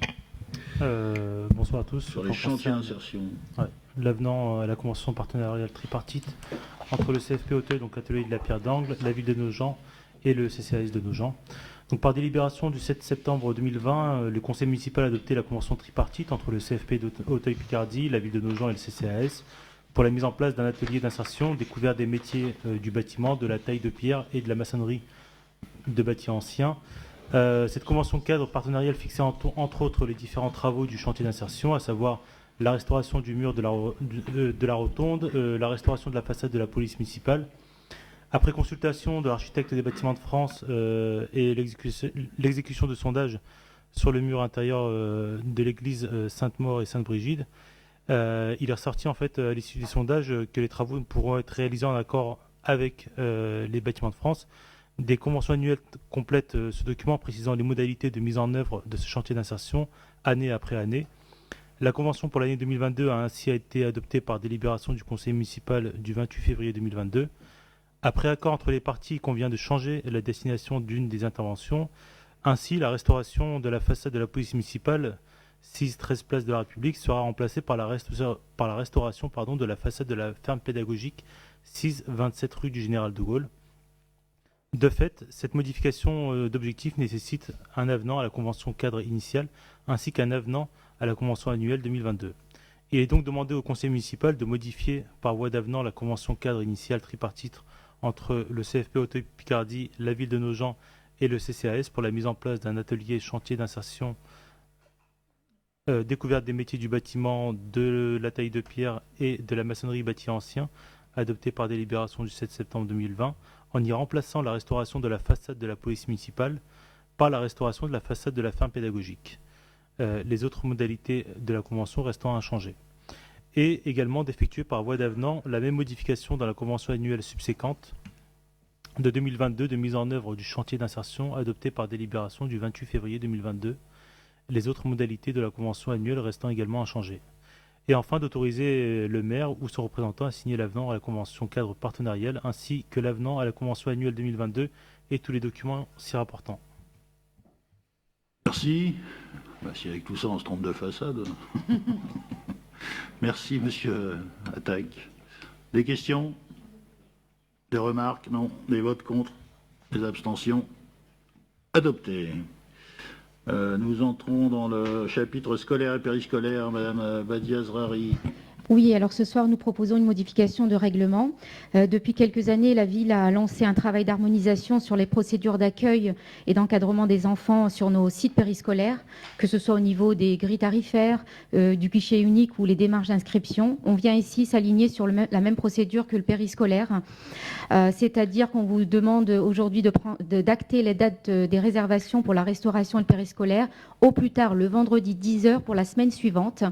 Bonsoir à tous. Sur les chantiers d'insertion. Ouais, l'avenant à la convention partenariale tripartite entre le CFP Auteuil, donc l'atelier de la Pierre d'Angle, la ville de Nogent et le CCAS de Nogent. Donc, par délibération du 7 septembre 2020, le conseil municipal a adopté la convention tripartite entre le CFP d'Auteuil-Picardie, la ville de Nogent et le CCAS pour la mise en place d'un atelier d'insertion découvert des métiers du bâtiment, de la taille de pierre et de la maçonnerie de bâtis anciens. Cette convention cadre partenariale fixait entre autres les différents travaux du chantier d'insertion, à savoir la restauration du mur de la rotonde, la restauration de la façade de la police municipale. Après consultation de l'architecte des bâtiments de France et l'exécution de sondages sur le mur intérieur de l'église Sainte-Maure et Sainte-Brigide, il est ressorti en fait à l'issue des sondages que les travaux pourront être réalisés en accord avec les bâtiments de France. Des conventions annuelles complètent ce document précisant les modalités de mise en œuvre de ce chantier d'insertion année après année. La convention pour l'année 2022 a ainsi été adoptée par délibération du conseil municipal du 28 février 2022. Après accord entre les parties, il convient de changer la destination d'une des interventions. Ainsi, la restauration de la façade de la police municipale 6-13 place de la République sera remplacée par la restauration de la façade de la ferme pédagogique 6-27 rue du Général de Gaulle. De fait, cette modification d'objectif nécessite un avenant à la convention cadre initiale ainsi qu'un avenant à la convention annuelle 2022. Il est donc demandé au conseil municipal de modifier par voie d'avenant la convention cadre initiale tripartite entre le CFP Auteuil-Picardie, la ville de Nogent et le CCAS pour la mise en place d'un atelier chantier d'insertion découverte des métiers du bâtiment, de la taille de pierre et de la maçonnerie bâti ancien, adopté par délibération du 7 septembre 2020, en y remplaçant la restauration de la façade de la police municipale par la restauration de la façade de la ferme pédagogique. Les autres modalités de la convention restant inchangées. Et également d'effectuer par voie d'avenant la même modification dans la convention annuelle subséquente de 2022 de mise en œuvre du chantier d'insertion adopté par délibération du 28 février 2022, les autres modalités de la convention annuelle restant également inchangées. Et enfin d'autoriser le maire ou son représentant à signer l'avenant à la convention cadre partenariale ainsi que l'avenant à la convention annuelle 2022 et tous les documents s'y rapportant. Merci. Si avec tout ça on se trompe de façade. Merci monsieur Attaque. Des questions? Des remarques? Non. Des votes contre? Des abstentions? Adopté. Nous entrons dans le chapitre scolaire et périscolaire. Madame Badia Zrari. Oui, alors ce soir, nous proposons une modification de règlement. Depuis quelques années, la ville a lancé un travail d'harmonisation sur les procédures d'accueil et d'encadrement des enfants sur nos sites périscolaires, que ce soit au niveau des grilles tarifaires, du guichet unique ou les démarches d'inscription. On vient ici s'aligner sur la même procédure que le périscolaire, c'est-à-dire qu'on vous demande aujourd'hui d'acter les dates des réservations pour la restauration et le périscolaire, au plus tard le vendredi 10h pour la semaine suivante,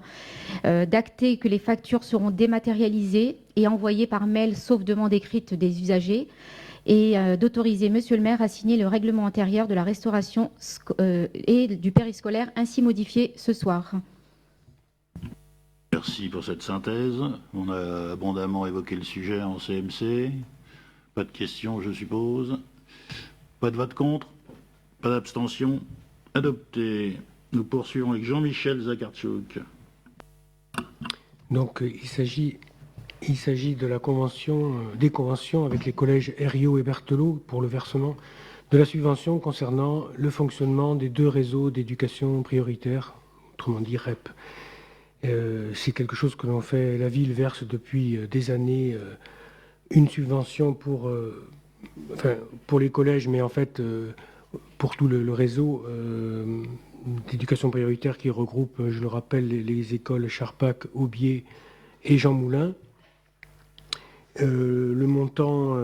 d'acter que les factures seront dématérialisées et envoyées par mail sauf demande écrite des usagers et d'autoriser Monsieur le maire à signer le règlement intérieur de la restauration et du périscolaire ainsi modifié ce soir. Merci pour cette synthèse. On a abondamment évoqué le sujet en CMC. Pas de questions, je suppose. Pas de vote contre. Pas d'abstention. Adopté. Nous poursuivons avec Jean-Michel Zakartchouk. Donc il s'agit de la convention, des conventions avec les collèges Herriot et Berthelot pour le versement de la subvention concernant le fonctionnement des deux réseaux d'éducation prioritaire, autrement dit REP. C'est quelque chose que l'on fait, la ville verse depuis des années une subvention pour les collèges, mais en fait pour tout le réseau d'éducation prioritaire qui regroupe, je le rappelle, les écoles Charpac, Aubier et Jean Moulin. Le montant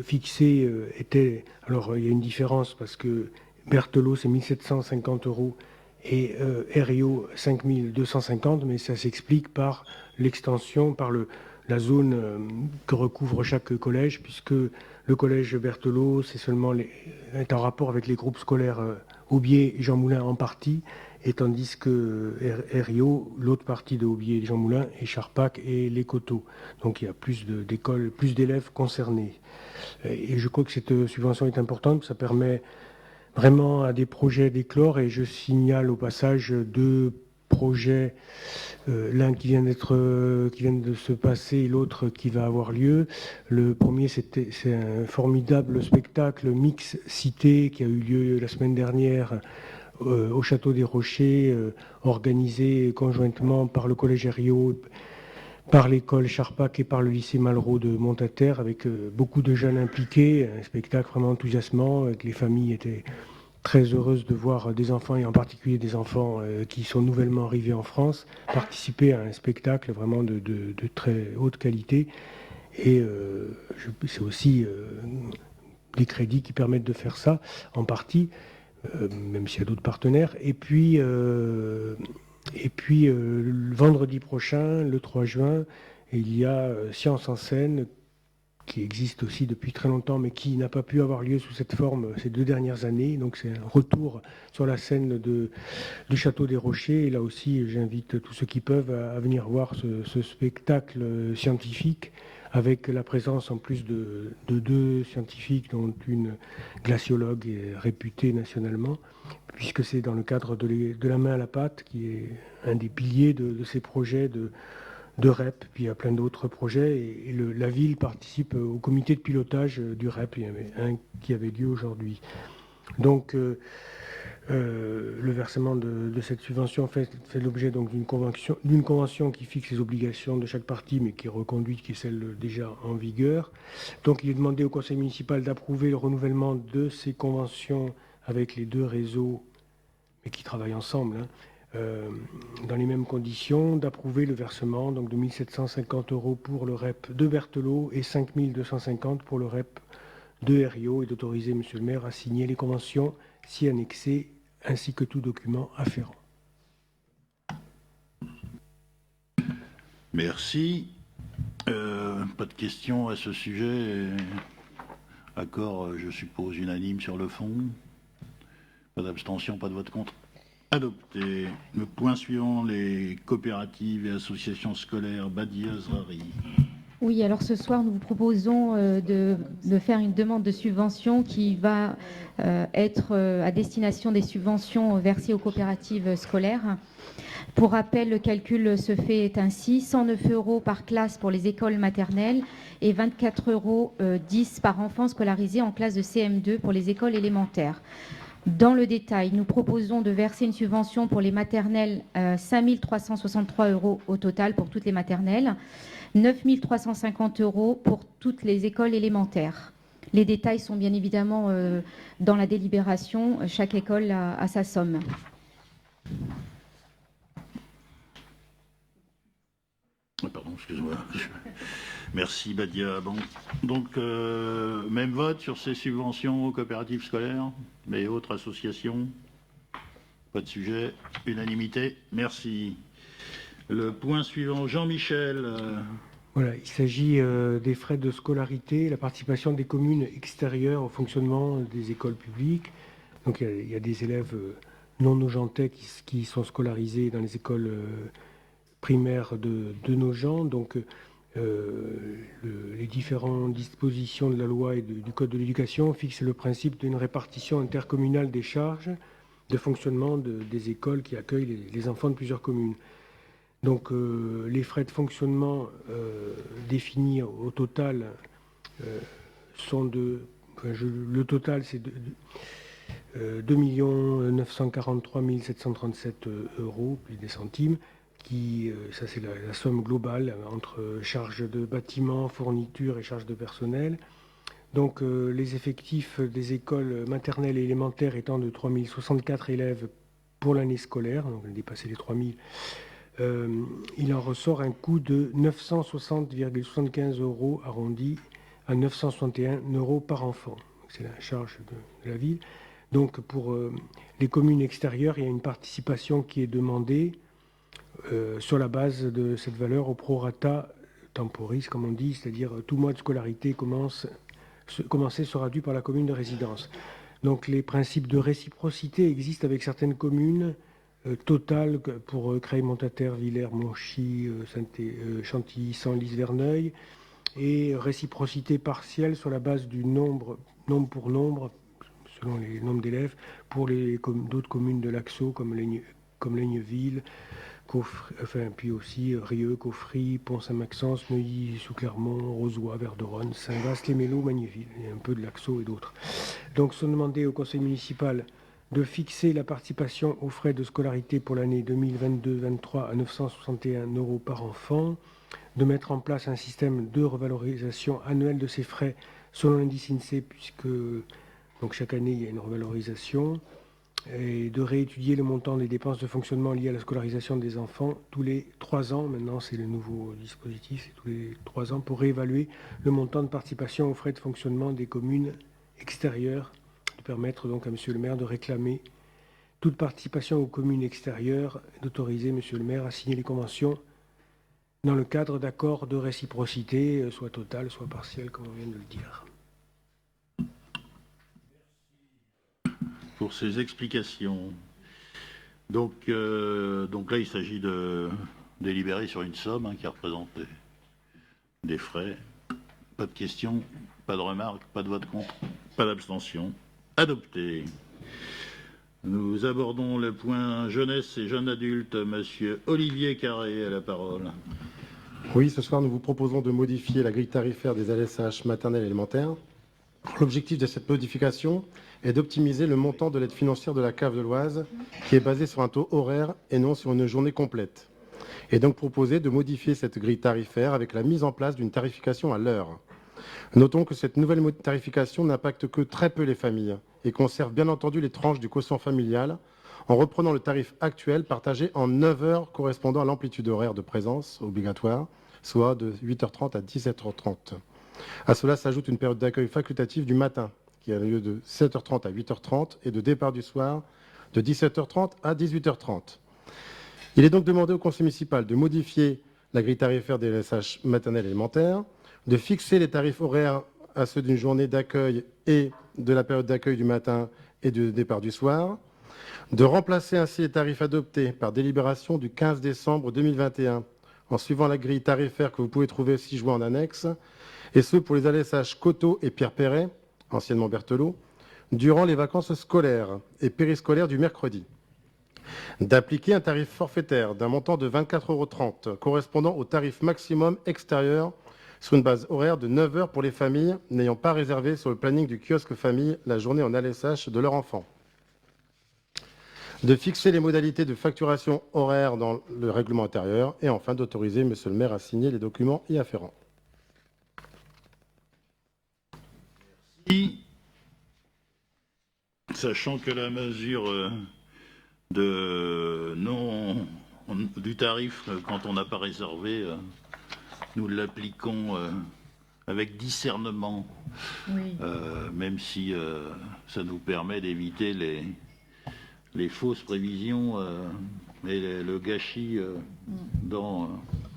fixé était... Alors, il y a une différence parce que Berthelot, c'est 1 750 € et Herriot, 5 250, mais ça s'explique par l'extension, par la zone que recouvre chaque collège, puisque le collège Berthelot est en rapport avec les groupes scolaires Aubier et Jean Moulin en partie, et tandis que Herriot, l'autre partie de Aubier et Jean Moulin, est Charpac et les Coteaux. Donc il y a plus d'écoles, plus d'élèves concernés. Et je crois que cette subvention est importante, ça permet vraiment à des projets d'éclore, et je signale au passage 2 projets, l'un qui vient de se passer et l'autre qui va avoir lieu. Le premier, c'est un formidable spectacle Mix Cité qui a eu lieu la semaine dernière au Château des Rochers, organisé conjointement par le Collège Herriot, par l'école Charpac et par le lycée Malraux de Montataire, avec beaucoup de jeunes impliqués, un spectacle vraiment enthousiasmant, que les familles étaient très heureuses de voir des enfants, et en particulier des enfants qui sont nouvellement arrivés en France, participer à un spectacle vraiment de très haute qualité. Et c'est aussi des crédits qui permettent de faire ça, en partie, même s'il y a d'autres partenaires. Et puis, le vendredi prochain, le 3 juin, il y a Science en scène, qui existe aussi depuis très longtemps, mais qui n'a pas pu avoir lieu sous cette forme ces 2 dernières années. Donc c'est un retour sur la scène du Château des Rochers. Et là aussi, j'invite tous ceux qui peuvent à venir voir ce spectacle scientifique, avec la présence en plus de 2 scientifiques, dont une glaciologue et réputée nationalement, puisque c'est dans le cadre de la main à la pâte, qui est un des piliers de ces projets de REP. Puis il y a plein d'autres projets, et la ville participe au comité de pilotage du REP. Il y en avait un qui avait lieu aujourd'hui. Donc le versement de cette subvention fait l'objet d'une convention qui fixe les obligations de chaque partie, mais qui est reconduite, qui est celle déjà en vigueur. Donc il est demandé au conseil municipal d'approuver le renouvellement de ces conventions avec les 2 réseaux, mais qui travaillent ensemble, dans les mêmes conditions, d'approuver le versement donc de 1 750 € pour le REP de Berthelot et 5 250 pour le REP de Herriot, et d'autoriser monsieur le maire à signer les conventions si annexées, ainsi que tout document afférent. Merci. Pas de questions à ce sujet. Accord, je suppose, unanime sur le fond. Pas d'abstention, pas de vote contre. Adopté. Le point suivant, les coopératives et associations scolaires. Badia Zrari. Oui, alors ce soir, nous vous proposons de faire une demande de subvention qui va être à destination des subventions versées aux coopératives scolaires. Pour rappel, le calcul se fait ainsi: 109 € par classe pour les écoles maternelles et 24,10 € par enfant scolarisé en classe de CM2 pour les écoles élémentaires. Dans le détail, nous proposons de verser une subvention pour les maternelles, 5 363 € au total pour toutes les maternelles, 9 350 € pour toutes les écoles élémentaires. Les détails sont bien évidemment dans la délibération. Chaque école a sa somme. Pardon, excuse-moi. Merci Badia. Bon. Donc, même vote sur ces subventions aux coopératives scolaires, mais autres associations. Pas de sujet. Unanimité. Merci. Le point suivant, Jean-Michel. Voilà, il s'agit des frais de scolarité, la participation des communes extérieures au fonctionnement des écoles publiques. Donc il y a des élèves non nogentais qui sont scolarisés dans les écoles primaires de Nogent. Donc les différentes dispositions de la loi et du Code de l'éducation fixent le principe d'une répartition intercommunale des charges de fonctionnement des écoles qui accueillent les enfants de plusieurs communes. Donc les frais de fonctionnement définis au total sont le total c'est 2 943 737 € plus des centimes, ça c'est la somme globale entre charges de bâtiment, fournitures et charges de personnel. Donc les effectifs des écoles maternelles et élémentaires étant de 3064 élèves pour l'année scolaire, donc on a dépassé les 3000. il en ressort un coût de 960,75 € arrondi à 961 € par enfant. C'est la charge de la ville. Donc pour les communes extérieures, il y a une participation qui est demandée sur la base de cette valeur au prorata temporis, comme on dit, c'est-à-dire tout mois de scolarité commencé sera dû par la commune de résidence. Donc les principes de réciprocité existent avec certaines communes. Total pour Creil-Montataire, Villers, Monchy, Chantilly, Senlis, Verneuil, et réciprocité partielle sur la base du nombre pour nombre, selon les nombres d'élèves, pour d'autres communes de l'Axo, comme Laigneville, puis aussi Rieux, Caufry, Pont-Saint-Maxence, Neuilly-sous-Clermont, Rozoy, Verderonne, Saint-Vaast, Les Mélos, Magnéville, et un peu de l'Axo et d'autres. Donc, sont demandés au conseil municipal de fixer la participation aux frais de scolarité pour l'année 2022-23 à 961 € par enfant, de mettre en place un système de revalorisation annuelle de ces frais selon l'indice INSEE, puisque donc, chaque année il y a une revalorisation, et de réétudier le montant des dépenses de fonctionnement liées à la scolarisation des enfants tous les 3 ans. Maintenant, c'est le nouveau dispositif, c'est tous les 3 ans, pour réévaluer le montant de participation aux frais de fonctionnement des communes extérieures, de permettre donc à M. le maire de réclamer toute participation aux communes extérieures, d'autoriser M. le maire à signer les conventions dans le cadre d'accords de réciprocité, soit totale, soit partielle, comme on vient de le dire. Pour ces explications. Donc là, il s'agit de délibérer sur une somme qui représente des frais. Pas de questions, pas de remarques, pas de vote contre, pas d'abstention. Adopté. Nous abordons le point jeunesse et jeunes adultes. Monsieur Olivier Carré a la parole. Oui, ce soir, nous vous proposons de modifier la grille tarifaire des AESH maternelles et élémentaires. L'objectif de cette modification est d'optimiser le montant de l'aide financière de la CAF de l'Oise, qui est basé sur un taux horaire et non sur une journée complète. Et donc proposer de modifier cette grille tarifaire avec la mise en place d'une tarification à l'heure. Notons que cette nouvelle tarification n'impacte que très peu les familles et conserve bien entendu les tranches du quotient familial en reprenant le tarif actuel partagé en 9 heures correspondant à l'amplitude horaire de présence obligatoire, soit de 8h30 à 17h30. À cela s'ajoute une période d'accueil facultative du matin qui a lieu de 7h30 à 8h30 et de départ du soir de 17h30 à 18h30. Il est donc demandé au conseil municipal de modifier la grille tarifaire des AESH maternelles et élémentaires, de fixer les tarifs horaires à ceux d'une journée d'accueil et de la période d'accueil du matin et de départ du soir, de remplacer ainsi les tarifs adoptés par délibération du 15 décembre 2021 en suivant la grille tarifaire que vous pouvez trouver ci-joint en annexe, et ce pour les AESH Coteau et Pierre-Perret, anciennement Berthelot, durant les vacances scolaires et périscolaires du mercredi. D'appliquer un tarif forfaitaire d'un montant de 24,30 € correspondant au tarif maximum extérieur sur une base horaire de 9 heures pour les familles n'ayant pas réservé sur le planning du kiosque famille la journée en AESH de leur enfant. De fixer les modalités de facturation horaire dans le règlement intérieur et enfin d'autoriser M. le maire à signer les documents y afférents. Merci. Sachant que la mesure du tarif, quand on n'a pas réservé, nous l'appliquons avec discernement, oui. Même si ça nous permet d'éviter les fausses prévisions et le gâchis dans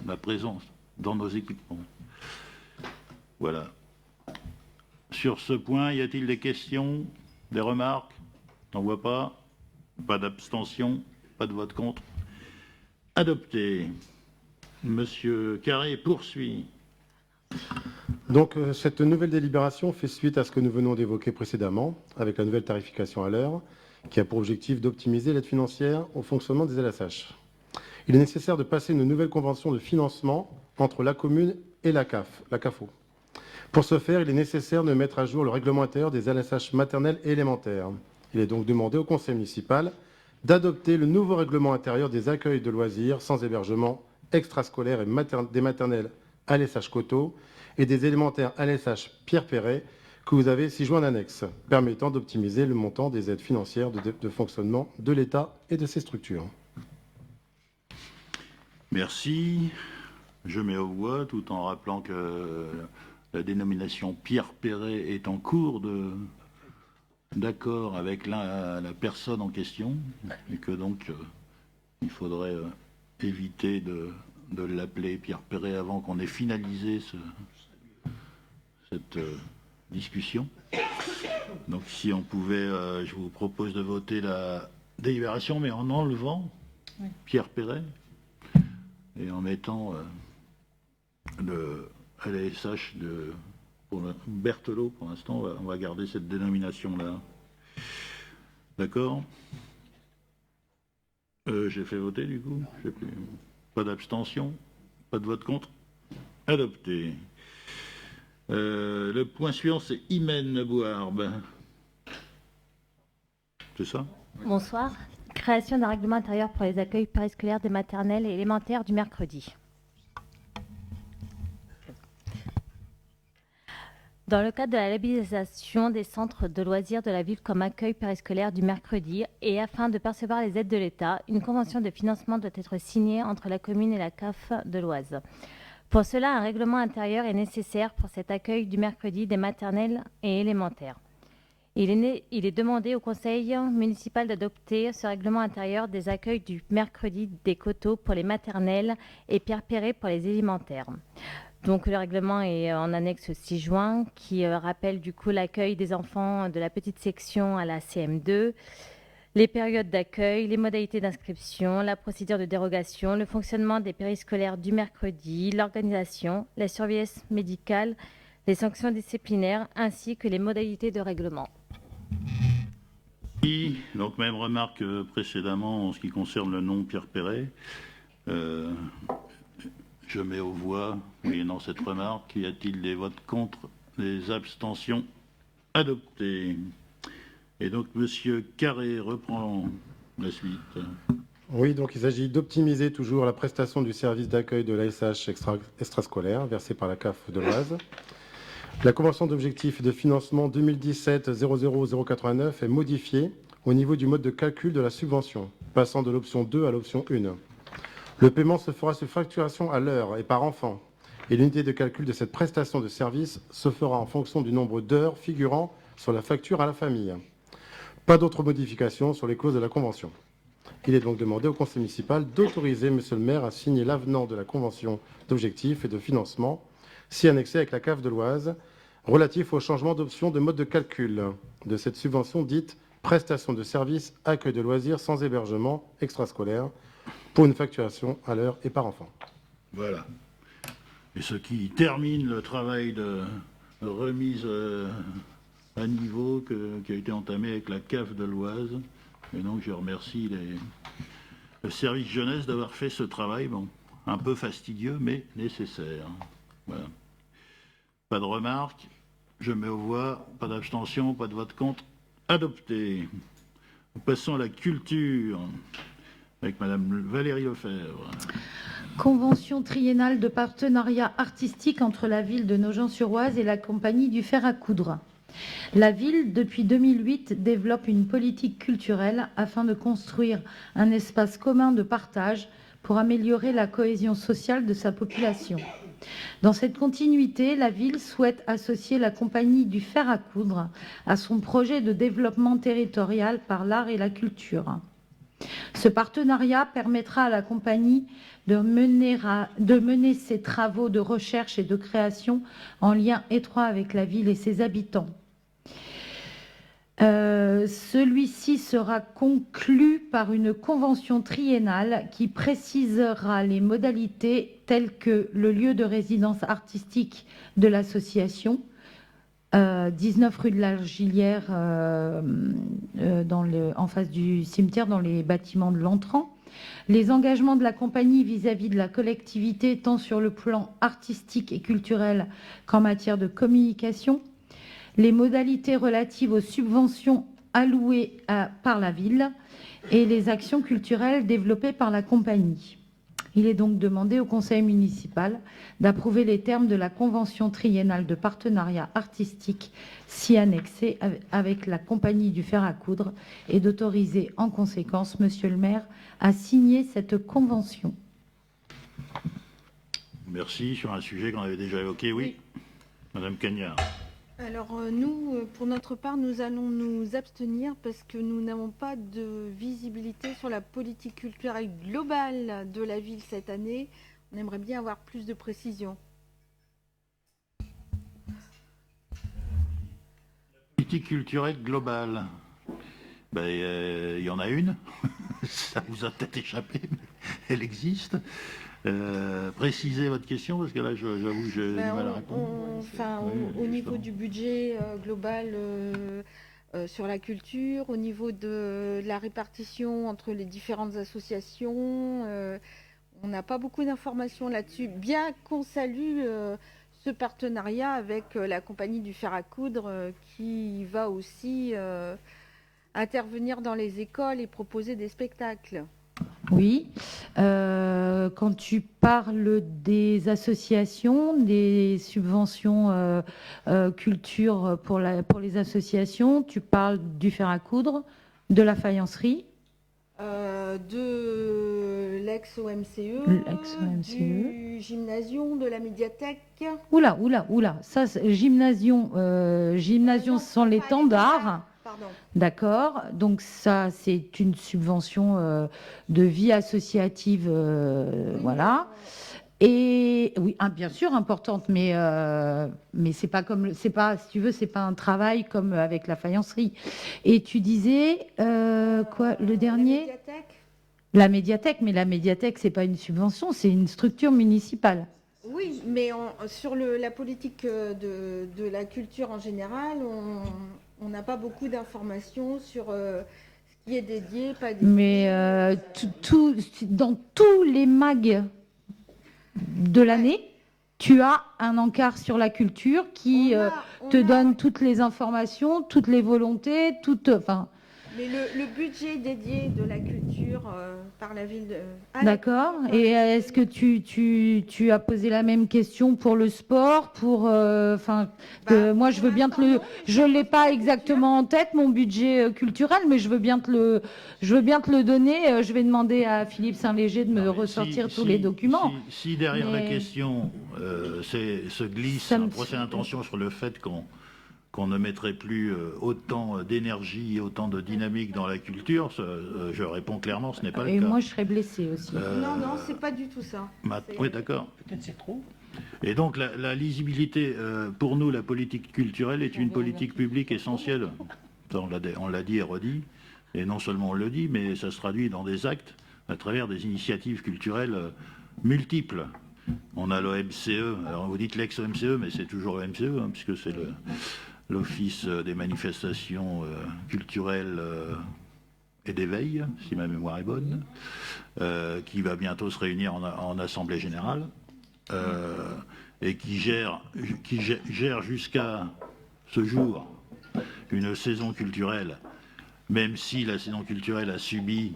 la présence, dans nos équipements. Voilà. Sur ce point, y a-t-il des questions, des remarques? N'en vois pas. Pas d'abstention, pas de vote contre. Adopté. Monsieur Carré poursuit. Donc, cette nouvelle délibération fait suite à ce que nous venons d'évoquer précédemment, avec la nouvelle tarification à l'heure, qui a pour objectif d'optimiser l'aide financière au fonctionnement des AESH. Il est nécessaire de passer une nouvelle convention de financement entre la commune et la CAFO. Pour ce faire, il est nécessaire de mettre à jour le règlement intérieur des AESH maternelles et élémentaires. Il est donc demandé au conseil municipal d'adopter le nouveau règlement intérieur des accueils de loisirs sans hébergement extrascolaire et des maternelles AESH Coteau et des élémentaires AESH Pierre-Perret que vous avez ci-joint en annexe, permettant d'optimiser le montant des aides financières de fonctionnement de l'État et de ses structures. Merci. Je mets aux voix, tout en rappelant que la dénomination Pierre Perret est en cours d'accord avec la personne en question, et que donc il faudrait éviter de l'appeler Pierre Perret avant qu'on ait finalisé cette discussion. Donc si on pouvait, je vous propose de voter la délibération, mais en enlevant Pierre Perret et en mettant le LSH pour Berthelot. Pour l'instant, on va garder cette dénomination-là. D'accord. J'ai fait voter du coup. Je sais plus. Pas d'abstention, pas de vote contre. Adopté. Le point suivant, c'est Imen Bouarbe. C'est ça? Bonsoir. Création d'un règlement intérieur pour les accueils périscolaires des maternelles et élémentaires du mercredi. Dans le cadre de la labellisation des centres de loisirs de la ville comme accueil périscolaire du mercredi et afin de percevoir les aides de l'État, une convention de financement doit être signée entre la commune et la CAF de l'Oise. Pour cela, un règlement intérieur est nécessaire pour cet accueil du mercredi des maternelles et élémentaires. Il est demandé au conseil municipal d'adopter ce règlement intérieur des accueils du mercredi des Coteaux pour les maternelles et Pierre Perret pour les élémentaires. Donc le règlement est en annexe 6 juin qui rappelle du coup l'accueil des enfants de la petite section à la CM2, les périodes d'accueil, les modalités d'inscription, la procédure de dérogation, le fonctionnement des périscolaires du mercredi, l'organisation, la surveillance médicale, les sanctions disciplinaires ainsi que les modalités de règlement. Donc même remarque précédemment en ce qui concerne le nom Pierre Perret. Je mets aux voix, moyennant cette remarque, y a-t-il des votes contre, des abstentions? Adopté. Et donc Monsieur Carré reprend la suite. Oui, donc il s'agit d'optimiser toujours la prestation du service d'accueil de l'ASH extrascolaire versé par la CAF de l'Oise. La convention d'objectifs et de financement 2017-00089 est modifiée au niveau du mode de calcul de la subvention, passant de l'option 2 à l'option 1. Le paiement se fera sur facturation à l'heure et par enfant, et l'unité de calcul de cette prestation de service se fera en fonction du nombre d'heures figurant sur la facture à la famille. Pas d'autres modifications sur les clauses de la convention. Il est donc demandé au conseil municipal d'autoriser monsieur le maire à signer l'avenant de la convention d'objectifs et de financement, si annexé avec la CAF de l'Oise, relatif au changement d'option de mode de calcul de cette subvention dite prestation de service accueil de loisirs sans hébergement extrascolaire pour une facturation à l'heure et par enfant. Voilà. Et ce qui termine le travail de remise à niveau qui a été entamé avec la CAF de l'Oise. Et donc je remercie le service jeunesse d'avoir fait ce travail, bon, un peu fastidieux mais nécessaire. Voilà. Pas de remarques. Je mets aux voix. Pas d'abstention, pas de vote contre. Adopté. Nous passons à la culture avec Madame Valérie Lefebvre. Convention triennale de partenariat artistique entre la ville de Nogent-sur-Oise et la compagnie du fer à coudre. La ville, depuis 2008, développe une politique culturelle afin de construire un espace commun de partage pour améliorer la cohésion sociale de sa population. Dans cette continuité, la ville souhaite associer la compagnie du fer à coudre à son projet de développement territorial par l'art et la culture. Ce partenariat permettra à la compagnie de mener ses travaux de recherche et de création en lien étroit avec la ville et ses habitants. Celui-ci sera conclu par une convention triennale qui précisera les modalités telles que le lieu de résidence artistique de l'association, 19 rue de la Gillière, en face du cimetière, dans les bâtiments de l'entrant, les engagements de la compagnie vis-à-vis de la collectivité, tant sur le plan artistique et culturel qu'en matière de communication, les modalités relatives aux subventions allouées par la ville et les actions culturelles développées par la compagnie. Il est donc demandé au conseil municipal d'approuver les termes de la convention triennale de partenariat artistique si annexée avec la compagnie du fer à coudre et d'autoriser en conséquence monsieur le maire à signer cette convention. Merci. Sur un sujet qu'on avait déjà évoqué, oui. Madame Cagnard. Alors nous, pour notre part, nous allons nous abstenir parce que nous n'avons pas de visibilité sur la politique culturelle globale de la ville cette année. On aimerait bien avoir plus de précision. Politique culturelle globale. Ben, y en a une. Ça vous a peut-être échappé, mais elle existe. Précisez votre question, parce que là, j'avoue que j'ai du mal à répondre. Au niveau du budget global sur la culture, au niveau de la répartition entre les différentes associations, on n'a pas beaucoup d'informations là-dessus, bien qu'on salue ce partenariat avec la compagnie du fer à coudre qui va aussi intervenir dans les écoles et proposer des spectacles. Oui. Quand tu parles des associations, des subventions culture pour les associations, tu parles du fer à coudre, de la faïencerie, De l'ex-OMCE, du gymnasium, de la médiathèque. Oula. Ça, gymnasium, ce sont les tendards. Pardon. D'accord. Donc ça, c'est une subvention de vie associative, voilà. Et oui, bien sûr importante, mais c'est pas si tu veux, c'est pas un travail comme avec la faïencerie. Et tu disais quoi, le dernier? La médiathèque, mais la médiathèque, c'est pas une subvention, c'est une structure municipale. Oui, mais sur la politique de la culture en général, on n'a pas beaucoup d'informations sur ce qui est dédié, pas dédié. Mais dans tous les mags de l'année, tu as un encart sur la culture qui te donne toutes les informations, toutes les volontés, Mais le budget dédié de la culture par la ville de... D'accord. Et est-ce que tu as posé la même question pour le sport, moi, je veux bien je l'ai pas exactement en tête mon budget culturel, mais je veux bien te le donner. Je vais demander à Philippe Saint-Léger de me ressortir tous les documents. Si derrière la question se glisse un procès d'intention sur le fait qu'on ne mettrait plus autant d'énergie et autant de dynamique dans la culture, je réponds clairement, ce n'est pas le cas. Et moi, je serais blessée aussi. Non, c'est pas du tout ça. Oui, d'accord. Peut-être c'est trop. Et donc, la lisibilité, pour nous, la politique culturelle est une politique publique essentielle. On l'a dit et redit, et non seulement on le dit, mais ça se traduit dans des actes à travers des initiatives culturelles multiples. On a l'OMCE, alors vous dites l'ex-OMCE, mais c'est toujours l'OMCE, puisque c'est l'Office des manifestations culturelles et d'éveil, si ma mémoire est bonne, qui va bientôt se réunir en Assemblée générale, et qui gère jusqu'à ce jour une saison culturelle, même si la saison culturelle a subi,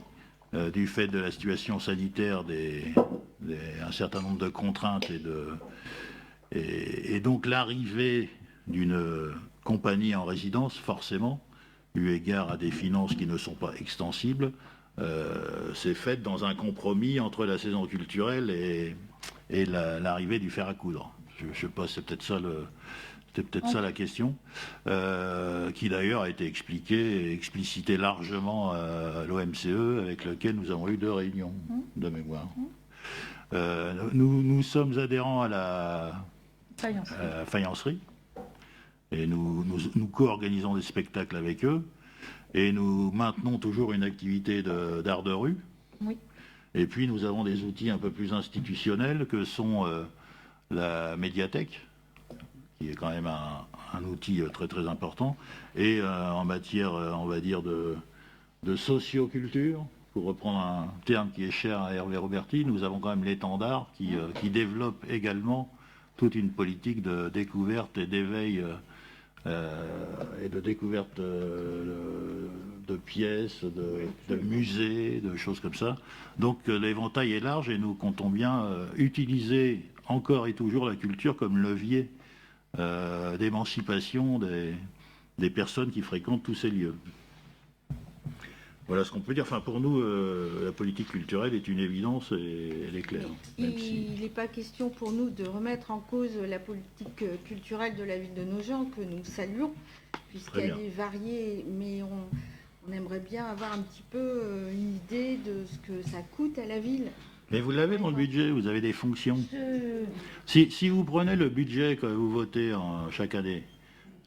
du fait de la situation sanitaire, un certain nombre de contraintes et donc l'arrivée d'une compagnie en résidence, forcément, eu égard à des finances qui ne sont pas extensibles, c'est fait dans un compromis entre la saison culturelle et l'arrivée du fer à coudre. Je sais pas, c'est peut-être ça la question, qui d'ailleurs a été expliquée et explicitée largement à l'OMCE, avec lequel nous avons eu 2 réunions de mémoire. Nous sommes adhérents à la faïencerie. Et nous co-organisons des spectacles avec eux, et nous maintenons toujours une activité d'art de rue. Oui. Et puis nous avons des outils un peu plus institutionnels que sont la médiathèque, qui est quand même un outil très très important, et en matière, on va dire, de socioculture, pour reprendre un terme qui est cher à Hervé Roberti, nous avons quand même l'étendard qui développe également toute une politique de découverte et d'éveil et de découverte de pièces, de musées, de choses comme ça. Donc l'éventail est large et nous comptons bien utiliser encore et toujours la culture comme levier d'émancipation des personnes qui fréquentent tous ces lieux. Voilà ce qu'on peut dire. Enfin, pour nous, la politique culturelle est une évidence et elle est claire. Il n'est pas question pour nous de remettre en cause la politique culturelle de la ville de Nogent, que nous saluons, puisqu'elle est variée, mais on aimerait bien avoir un petit peu une idée de ce que ça coûte à la ville. Mais vous l'avez dans le budget, vous avez des fonctions. Si vous prenez le budget que vous votez chaque année,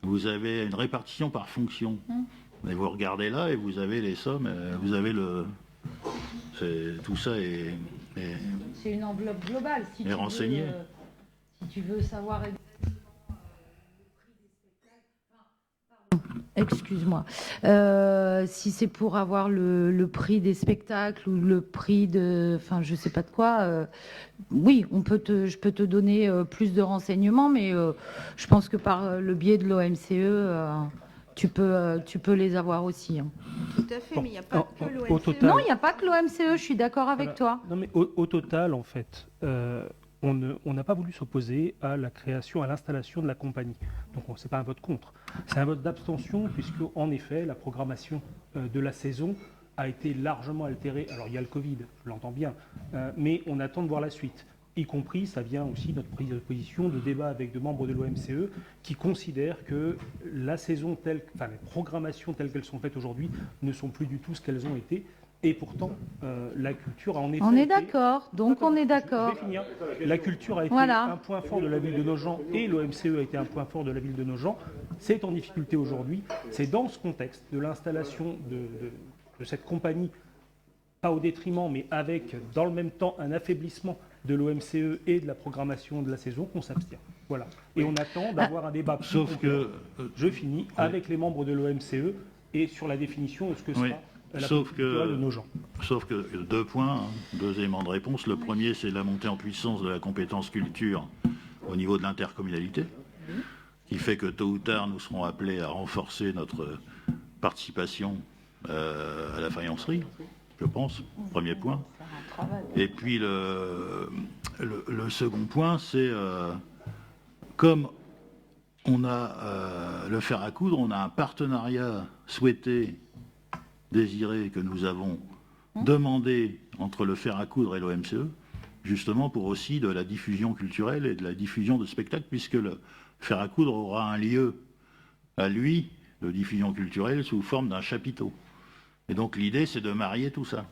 vous avez une répartition par fonction. Mais vous regardez là et vous avez les sommes, vous avez tout ça est C'est une enveloppe globale. Si est renseigné. Si tu veux savoir exactement excuse-moi. Si c'est pour avoir le prix des spectacles ou le prix de... Enfin, je sais pas de quoi. Oui, je peux te donner plus de renseignements, mais je pense que par le biais de l'OMCE... Tu peux les avoir aussi. Hein. Tout à fait, mais il n'y a pas que l'OMCE. Non, il n'y a pas que l'OMCE, je suis d'accord avec toi. Non, mais au total, en fait, on n'a pas voulu s'opposer à la création, à l'installation de la compagnie. Donc, ce n'est pas un vote contre. C'est un vote d'abstention, puisque, en effet, la programmation de la saison a été largement altérée. Alors, il y a le Covid, je l'entends bien, mais on attend de voir la suite. Y compris, ça vient aussi notre prise de position de débat avec des membres de l'OMCE qui considèrent que la saison les programmations telles qu'elles sont faites aujourd'hui ne sont plus du tout ce qu'elles ont été. Et pourtant, la culture a en effet... On est d'accord, donc on est d'accord. Je vais finir. La culture a été un point fort de la ville de Nogent et l'OMCE a été un point fort de la ville de Nogent. C'est en difficulté aujourd'hui. C'est dans ce contexte de l'installation de cette compagnie, pas au détriment, mais avec, dans le même temps, un affaiblissement de l'OMCE et de la programmation de la saison, qu'on s'abstient. Voilà. Et on attend d'avoir un débat plus complet, je finis, avec les membres de l'OMCE et sur la définition de ce que sera la politique culturelle de Nogent. Sauf que 2 points, 2 éléments de réponse. Le premier, c'est la montée en puissance de la compétence culture au niveau de l'intercommunalité, qui fait que tôt ou tard, nous serons appelés à renforcer notre participation à la faïencerie, je pense, premier point. Et puis le second point, c'est comme on a le fer à coudre, on a un partenariat souhaité, désiré, que nous avons demandé entre le fer à coudre et l'OMCE, justement pour aussi de la diffusion culturelle et de la diffusion de spectacles, puisque le fer à coudre aura un lieu à lui de diffusion culturelle sous forme d'un chapiteau. Et donc l'idée, c'est de marier tout ça.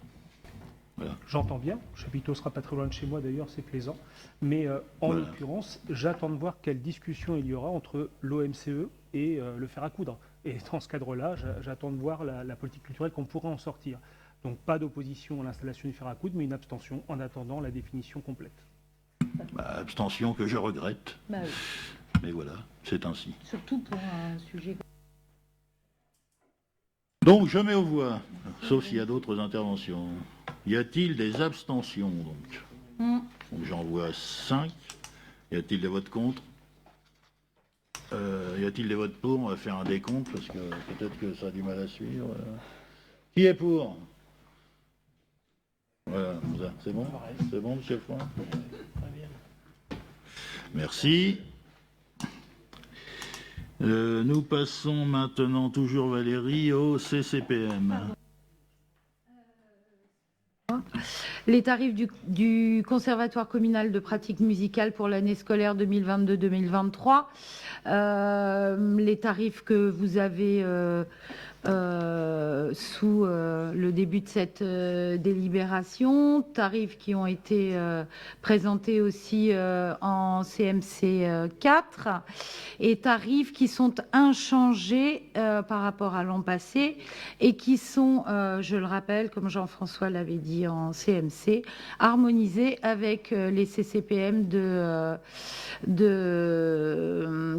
Voilà. J'entends bien, le chapiteau sera pas très loin de chez moi d'ailleurs, c'est plaisant. Mais en l'occurrence, j'attends de voir quelle discussion il y aura entre l'OMCE et le fer à coudre. Et dans ce cadre-là, j'attends de voir la politique culturelle qu'on pourra en sortir. Donc pas d'opposition à l'installation du fer à coudre, mais une abstention en attendant la définition complète. Abstention que je regrette. Oui. Mais voilà, c'est ainsi. Surtout pour un sujet... Donc je mets aux voix, sauf s'il y a d'autres interventions. Y a-t-il des abstentions donc J'en vois 5. Y a-t-il des votes contre Y a-t-il des votes pour? On va faire un décompte parce que peut-être que ça a du mal à suivre. Qui est pour? Voilà, c'est bon? C'est bon, monsieur Foin? Merci. Nous passons maintenant, toujours Valérie, au CCPM. Les tarifs du Conservatoire communal de pratique musicale pour l'année scolaire 2022-2023. Les tarifs que vous avez sous le début de cette délibération, tarifs qui ont été présentés aussi en CMC 4 et tarifs qui sont inchangés par rapport à l'an passé et qui sont, je le rappelle, comme Jean-François l'avait dit en CMC, harmonisés avec les CCPM de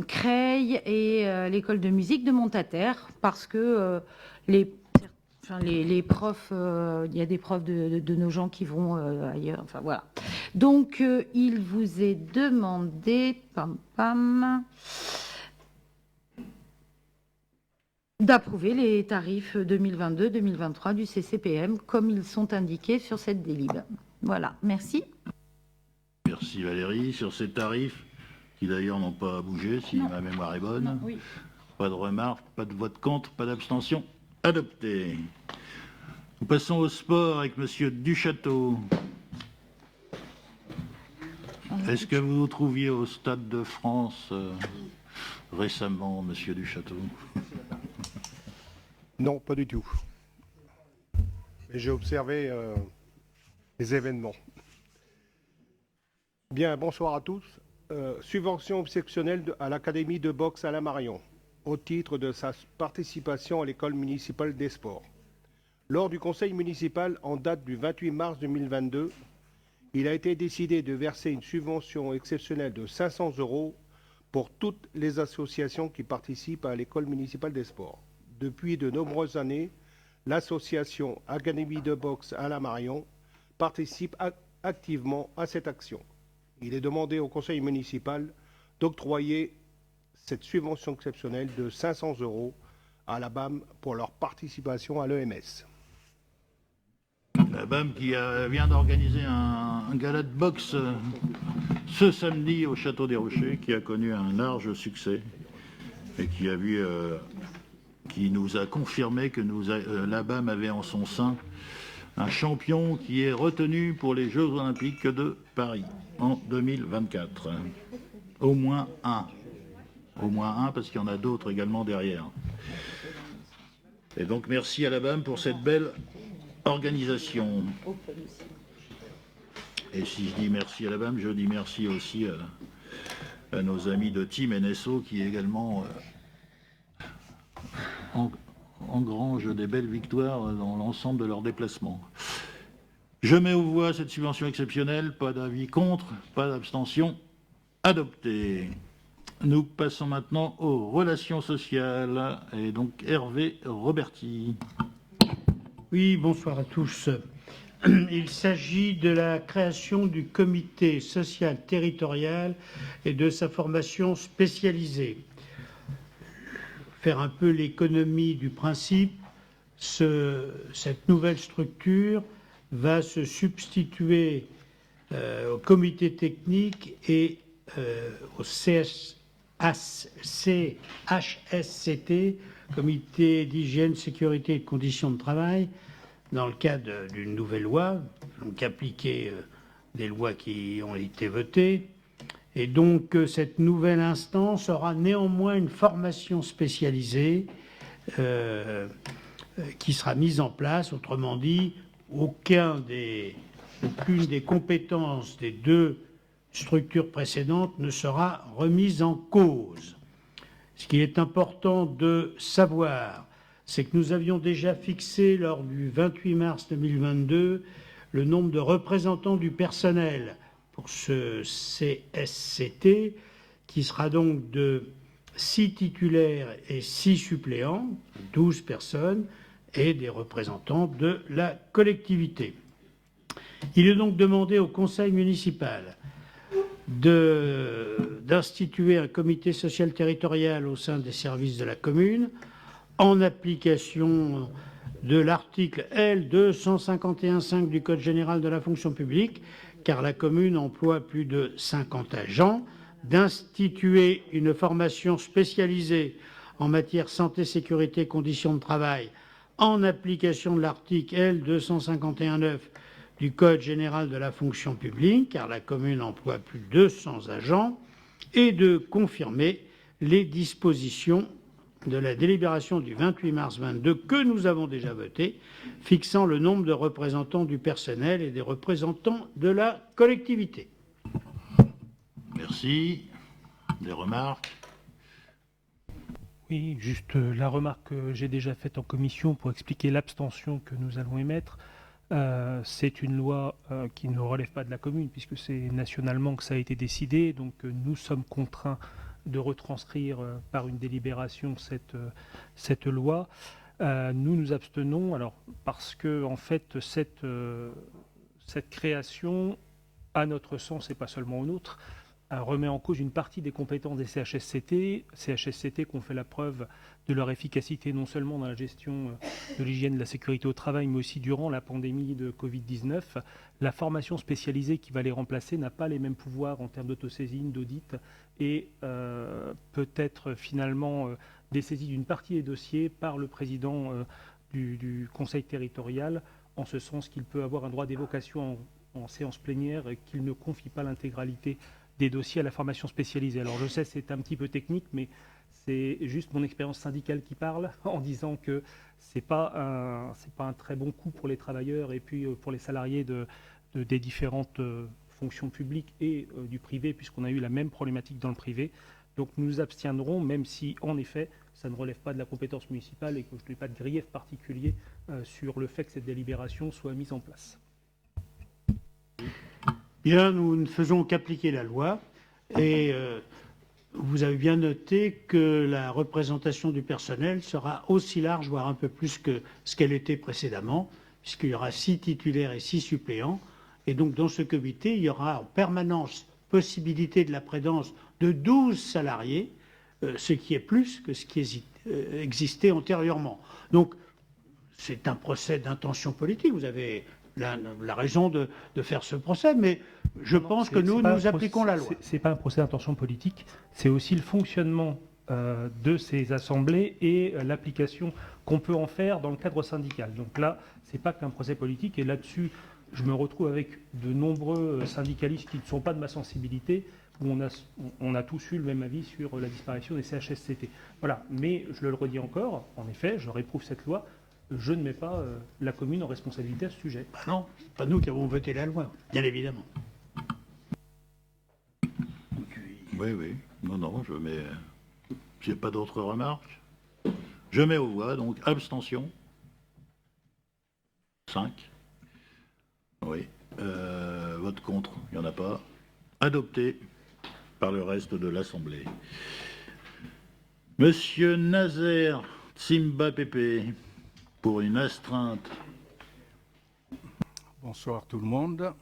Creil et l'école de musique de Montataire parce que les profs, il y a des profs de nos gens qui vont ailleurs. Enfin voilà. Donc il vous est demandé d'approuver les tarifs 2022-2023 du CCPM comme ils sont indiqués sur cette délib. Voilà. Merci. Merci Valérie. Sur ces tarifs, qui d'ailleurs n'ont pas bougé, si ma mémoire est bonne. Non, oui. Pas de remarques, pas de vote contre, pas d'abstention. Adopté. Nous passons au sport avec Monsieur Duchâteau. Est-ce que vous vous trouviez au Stade de France récemment, Monsieur Duchâteau? Non, pas du tout. Mais j'ai observé les événements. Bien, bonsoir à tous. Subvention exceptionnelle à l'Académie de boxe Alain Marion, au titre de sa participation à l'école municipale des sports. Lors du conseil municipal en date du 28 mars 2022, il a été décidé de verser une subvention exceptionnelle de 500 € pour toutes les associations qui participent à l'école municipale des sports. Depuis de nombreuses années, l'association Académie de boxe Alain Marion participe activement à cette action. Il est demandé au conseil municipal d'octroyer cette subvention exceptionnelle de 500 € à la BAM pour leur participation à l'EMS. La BAM qui vient d'organiser un gala de boxe ce samedi au Château des Rochers, qui a connu un large succès et qui nous a confirmé que la BAM avait en son sein un champion qui est retenu pour les Jeux Olympiques de Paris en 2024. Au moins un. Au moins un, parce qu'il y en a d'autres également derrière. Et donc merci à la BAM pour cette belle organisation. Et si je dis merci à la BAM, je dis merci aussi à nos amis de Team NSO qui également engrangent des belles victoires dans l'ensemble de leurs déplacements. Je mets aux voix cette subvention exceptionnelle, pas d'avis contre, pas d'abstention, adopté. Nous passons maintenant aux relations sociales, et donc Hervé Roberti. Oui, bonsoir à tous. Il s'agit de la création du comité social territorial et de sa formation spécialisée. Faire un peu l'économie du principe, cette nouvelle structure va se substituer au comité technique et au CHSCT, comité d'hygiène, sécurité et de conditions de travail, dans le cadre d'une nouvelle loi, donc appliquer des lois qui ont été votées. Et donc cette nouvelle instance aura néanmoins une formation spécialisée qui sera mise en place. Autrement dit, aucune des compétences des deux structures précédentes ne sera remise en cause. Ce qui est important de savoir, c'est que nous avions déjà fixé lors du 28 mars 2022 le nombre de représentants du personnel pour ce CSCT, qui sera donc de 6 titulaires et 6 suppléants, 12 personnes, et des représentants de la collectivité. Il est donc demandé au conseil municipal d'instituer un comité social territorial au sein des services de la commune, en application de l'article L. 251.5 du Code général de la fonction publique, car la commune emploie plus de 50 agents, d'instituer une formation spécialisée en matière santé, sécurité, conditions de travail, en application de l'article L. 251.9 du Code général de la fonction publique, car la commune emploie plus de 200 agents, et de confirmer les dispositions de la délibération du 28 mars 22 que nous avons déjà votée, fixant le nombre de représentants du personnel et des représentants de la collectivité. Merci. Des remarques? Oui, juste la remarque que j'ai déjà faite en commission pour expliquer l'abstention que nous allons émettre. C'est une loi qui ne relève pas de la commune, puisque c'est nationalement que ça a été décidé, donc nous sommes contraints de retranscrire par une délibération cette loi. Nous nous abstenons, alors parce que en fait cette création, à notre sens et pas seulement au nôtre, remet en cause une partie des compétences des CHSCT qui ont fait la preuve de leur efficacité non seulement dans la gestion de l'hygiène, de la sécurité au travail, mais aussi durant la pandémie de Covid-19. La formation spécialisée qui va les remplacer n'a pas les mêmes pouvoirs en termes d'autosaisine, d'audit, et peut être finalement dessaisie d'une partie des dossiers par le président du conseil territorial, en ce sens qu'il peut avoir un droit d'évocation en séance plénière et qu'il ne confie pas l'intégralité des dossiers à la formation spécialisée. Alors je sais, c'est un petit peu technique, mais c'est juste mon expérience syndicale qui parle en disant que c'est pas un très bon coup pour les travailleurs et puis pour les salariés des différentes fonctions publiques et du privé, puisqu'on a eu la même problématique dans le privé. Donc nous nous abstiendrons, même si en effet ça ne relève pas de la compétence municipale et que je n'ai pas de grief particulier sur le fait que cette délibération soit mise en place. Bien, nous ne faisons qu'appliquer la loi et vous avez bien noté que la représentation du personnel sera aussi large, voire un peu plus que ce qu'elle était précédemment, puisqu'il y aura 6 titulaires et 6 suppléants. Et donc dans ce comité, il y aura en permanence possibilité de la présence de 12 salariés, ce qui est plus que ce qui existait antérieurement. Donc c'est un procès d'intention politique. Vous avez la raison de faire ce procès, mais je pense que nous appliquons la loi. Ce n'est pas un procès d'intention politique, c'est aussi le fonctionnement de ces assemblées et l'application qu'on peut en faire dans le cadre syndical. Donc là, ce n'est pas qu'un procès politique, et là-dessus, je me retrouve avec de nombreux syndicalistes qui ne sont pas de ma sensibilité, où on a tous eu le même avis sur la disparition des CHSCT. Voilà, mais je le redis encore, en effet, je réprouve cette loi. Je ne mets pas la commune en responsabilité à ce sujet. Ben non, c'est pas nous qui avons voté la loi, bien évidemment. Oui. Non, je mets... J'ai pas d'autres remarques. Je mets aux voix, donc abstention. 5. Oui. Vote contre, il n'y en a pas. Adopté par le reste de l'Assemblée. Monsieur Nazer Tsimba Pépé, pour une astreinte. Bonsoir tout le monde.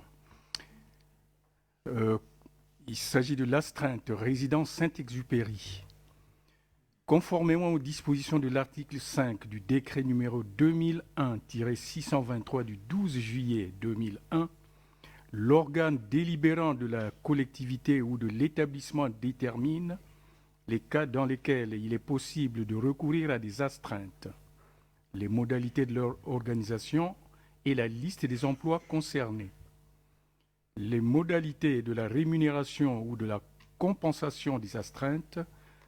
Il s'agit de l'astreinte résidence Saint-Exupéry. Conformément aux dispositions de l'article 5 du décret numéro 2001-623 du 12 juillet 2001, l'organe délibérant de la collectivité ou de l'établissement détermine les cas dans lesquels il est possible de recourir à des astreintes, les modalités de leur organisation et la liste des emplois concernés. Les modalités de la rémunération ou de la compensation des astreintes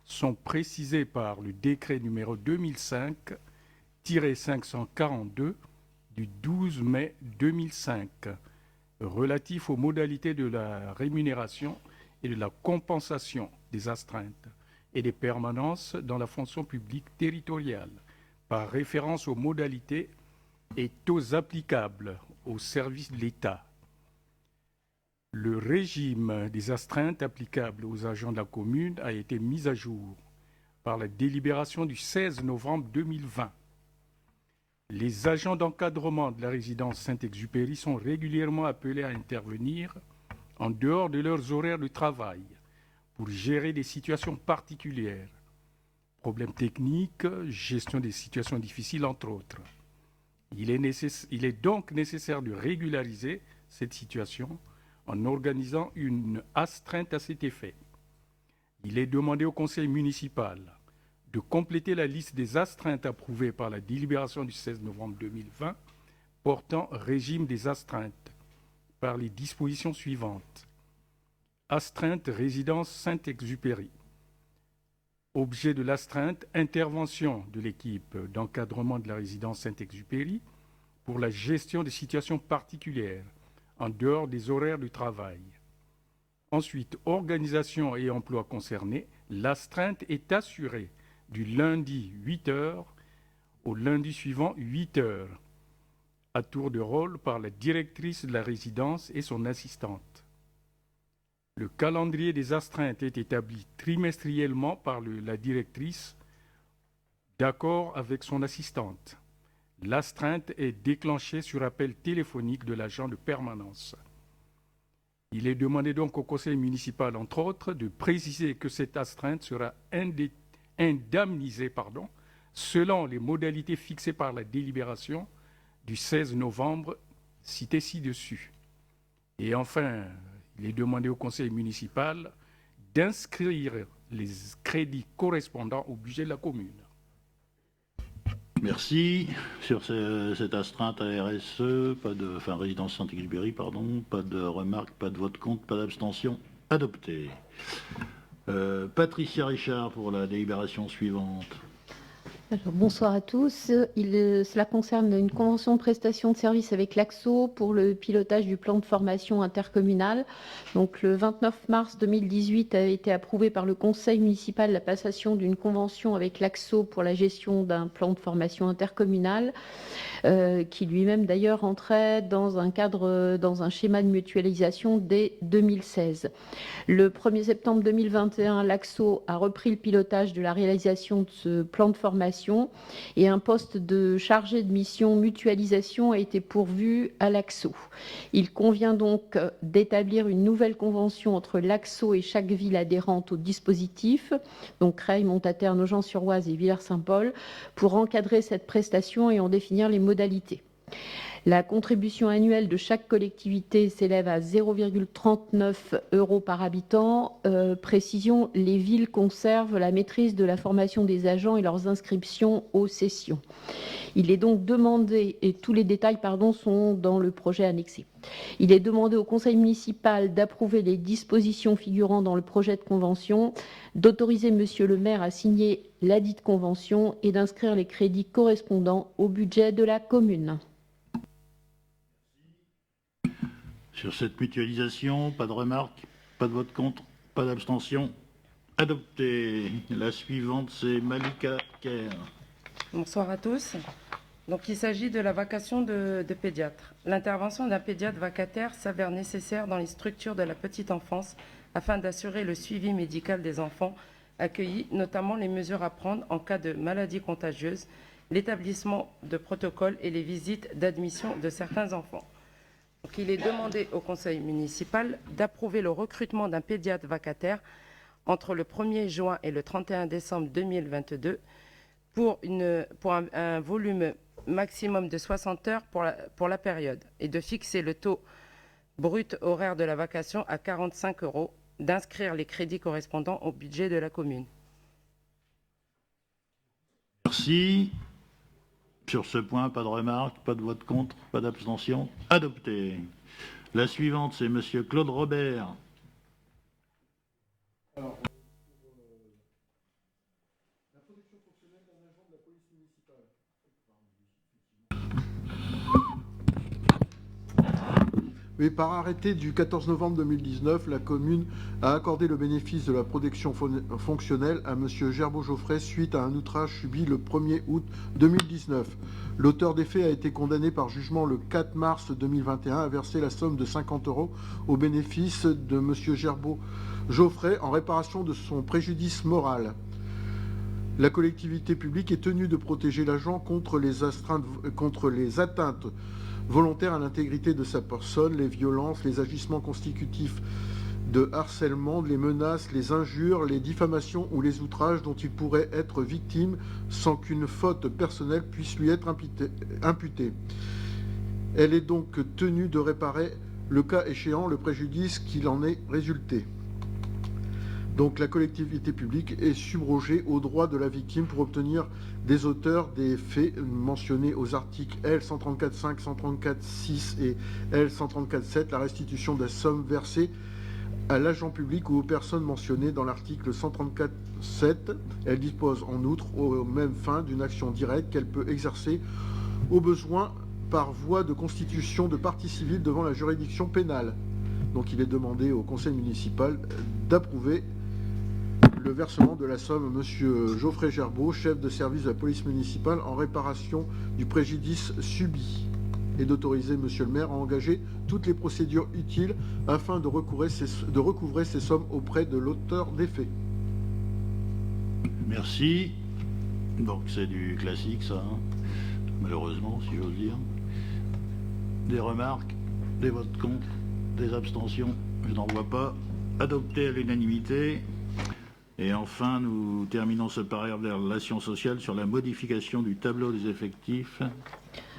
sont précisées par le décret numéro 2005-542 du 12 mai 2005 relatif aux modalités de la rémunération et de la compensation des astreintes et des permanences dans la fonction publique territoriale, par référence aux modalités et taux applicables aux services de l'État. Le régime des astreintes applicables aux agents de la commune a été mis à jour par la délibération du 16 novembre 2020. Les agents d'encadrement de la résidence Saint-Exupéry sont régulièrement appelés à intervenir en dehors de leurs horaires de travail pour gérer des situations particulières, problèmes techniques, gestion des situations difficiles, entre autres. Il est donc nécessaire de régulariser cette situation en organisant une astreinte à cet effet. Il est demandé au conseil municipal de compléter la liste des astreintes approuvées par la délibération du 16 novembre 2020 portant régime des astreintes par les dispositions suivantes. Astreinte résidence Saint-Exupéry. Objet de l'astreinte, intervention de l'équipe d'encadrement de la résidence Saint-Exupéry pour la gestion des situations particulières en dehors des horaires du travail. Ensuite, organisation et emploi concernés, l'astreinte est assurée du lundi 8h au lundi suivant 8h, à tour de rôle par la directrice de la résidence et son assistante. Le calendrier des astreintes est établi trimestriellement par la directrice, d'accord avec son assistante. L'astreinte est déclenchée sur appel téléphonique de l'agent de permanence. Il est demandé donc au conseil municipal, entre autres, de préciser que cette astreinte sera indemnisée selon les modalités fixées par la délibération du 16 novembre citée ci-dessus. Et enfin, il est demandé au conseil municipal d'inscrire les crédits correspondants au budget de la commune. Merci. Sur cette astreinte à RSE, résidence Saint-Exupéry, pardon, pas de remarques, pas de vote contre, pas d'abstention. Adopté. Patricia Richard pour la délibération suivante. Alors, bonsoir à tous. Cela concerne une convention de prestation de services avec l'AXO pour le pilotage du plan de formation intercommunal. Donc, le 29 mars 2018 a été approuvé par le conseil municipal la passation d'une convention avec l'AXO pour la gestion d'un plan de formation intercommunal, qui lui-même d'ailleurs entrait dans un schéma de mutualisation dès 2016. Le 1er septembre 2021, l'AXO a repris le pilotage de la réalisation de ce plan de formation et un poste de chargé de mission mutualisation a été pourvu à l'AXO. Il convient donc d'établir une nouvelle convention entre l'AXO et chaque ville adhérente au dispositif, donc Creil, Montataire, Nogent-sur-Oise et Villers-Saint-Paul, pour encadrer cette prestation et en définir les modalités. La contribution annuelle de chaque collectivité s'élève à 0,39 € par habitant. Précision, les villes conservent la maîtrise de la formation des agents et leurs inscriptions aux sessions. Il est donc demandé, et tous les détails sont dans le projet annexé, il est demandé au conseil municipal d'approuver les dispositions figurant dans le projet de convention, d'autoriser monsieur le maire à signer ladite convention et d'inscrire les crédits correspondants au budget de la commune. Sur cette mutualisation, pas de remarques, pas de vote contre, pas d'abstention. Adopté. La suivante, c'est Malika Kerr. Bonsoir à tous. Donc, il s'agit de la vacation de pédiatre. L'intervention d'un pédiatre vacataire s'avère nécessaire dans les structures de la petite enfance afin d'assurer le suivi médical des enfants accueillis, notamment les mesures à prendre en cas de maladie contagieuse, l'établissement de protocoles et les visites d'admission de certains enfants. Donc, il est demandé au conseil municipal d'approuver le recrutement d'un pédiatre vacataire entre le 1er juin et le 31 décembre 2022 pour un volume maximum de 60 heures pour la période et de fixer le taux brut horaire de la vacation à 45 €, d'inscrire les crédits correspondants au budget de la commune. Merci. Sur ce point, pas de remarques, pas de vote contre, pas d'abstention. Adopté. La suivante, c'est monsieur Claude Robert. Alors, la protection fonctionnelle d'un agent de la police municipale. Oui, par arrêté du 14 novembre 2019, la commune a accordé le bénéfice de la protection fonctionnelle à M. Gerbeau-Geoffrey suite à un outrage subi le 1er août 2019. L'auteur des faits a été condamné par jugement le 4 mars 2021 à verser la somme de 50 € au bénéfice de M. Gerbeau-Geoffrey en réparation de son préjudice moral. La collectivité publique est tenue de protéger l'agent contre les atteintes volontaires à l'intégrité de sa personne, les violences, les agissements constitutifs de harcèlement, les menaces, les injures, les diffamations ou les outrages dont il pourrait être victime sans qu'une faute personnelle puisse lui être imputée. Elle est donc tenue de réparer, le cas échéant, le préjudice qu'il en est résulté. Donc la collectivité publique est subrogée aux droits de la victime pour obtenir des auteurs des faits mentionnés aux articles L134.5, 134.6 et L134.7 la restitution de la somme versée à l'agent public ou aux personnes mentionnées dans l'article 134.7. Elle dispose en outre aux mêmes fins d'une action directe qu'elle peut exercer au besoin par voie de constitution de partie civile devant la juridiction pénale. Donc il est demandé au conseil municipal d'approuver le versement de la somme à M. Geoffrey Gerbeau, chef de service de la police municipale, en réparation du préjudice subi, et d'autoriser M. le maire à engager toutes les procédures utiles afin de recouvrer ces sommes auprès de l'auteur des faits. Merci. Donc c'est du classique, ça, hein, malheureusement, si j'ose dire. Des remarques, des votes contre, des abstentions, je n'en vois pas. Adopté à l'unanimité. Et enfin, nous terminons ce paragraphe des relations sociales sur la modification du tableau des effectifs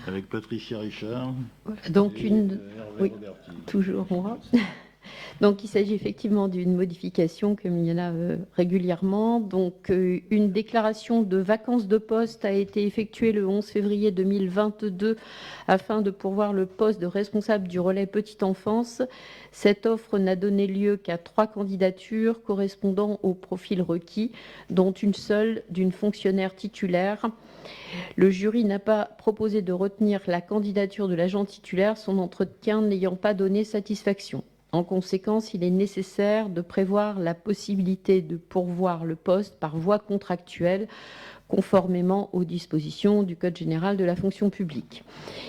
avec Patricia Richard. Voilà, donc toujours moi. Donc, il s'agit effectivement d'une modification, comme il y en a régulièrement. Donc, une déclaration de vacances de poste a été effectuée le 11 février 2022 afin de pourvoir le poste de responsable du relais petite enfance. Cette offre n'a donné lieu qu'à 3 candidatures correspondant au profil requis, dont une seule d'une fonctionnaire titulaire. Le jury n'a pas proposé de retenir la candidature de l'agent titulaire, son entretien n'ayant pas donné satisfaction. En conséquence, il est nécessaire de prévoir la possibilité de pourvoir le poste par voie contractuelle, conformément aux dispositions du Code général de la fonction publique.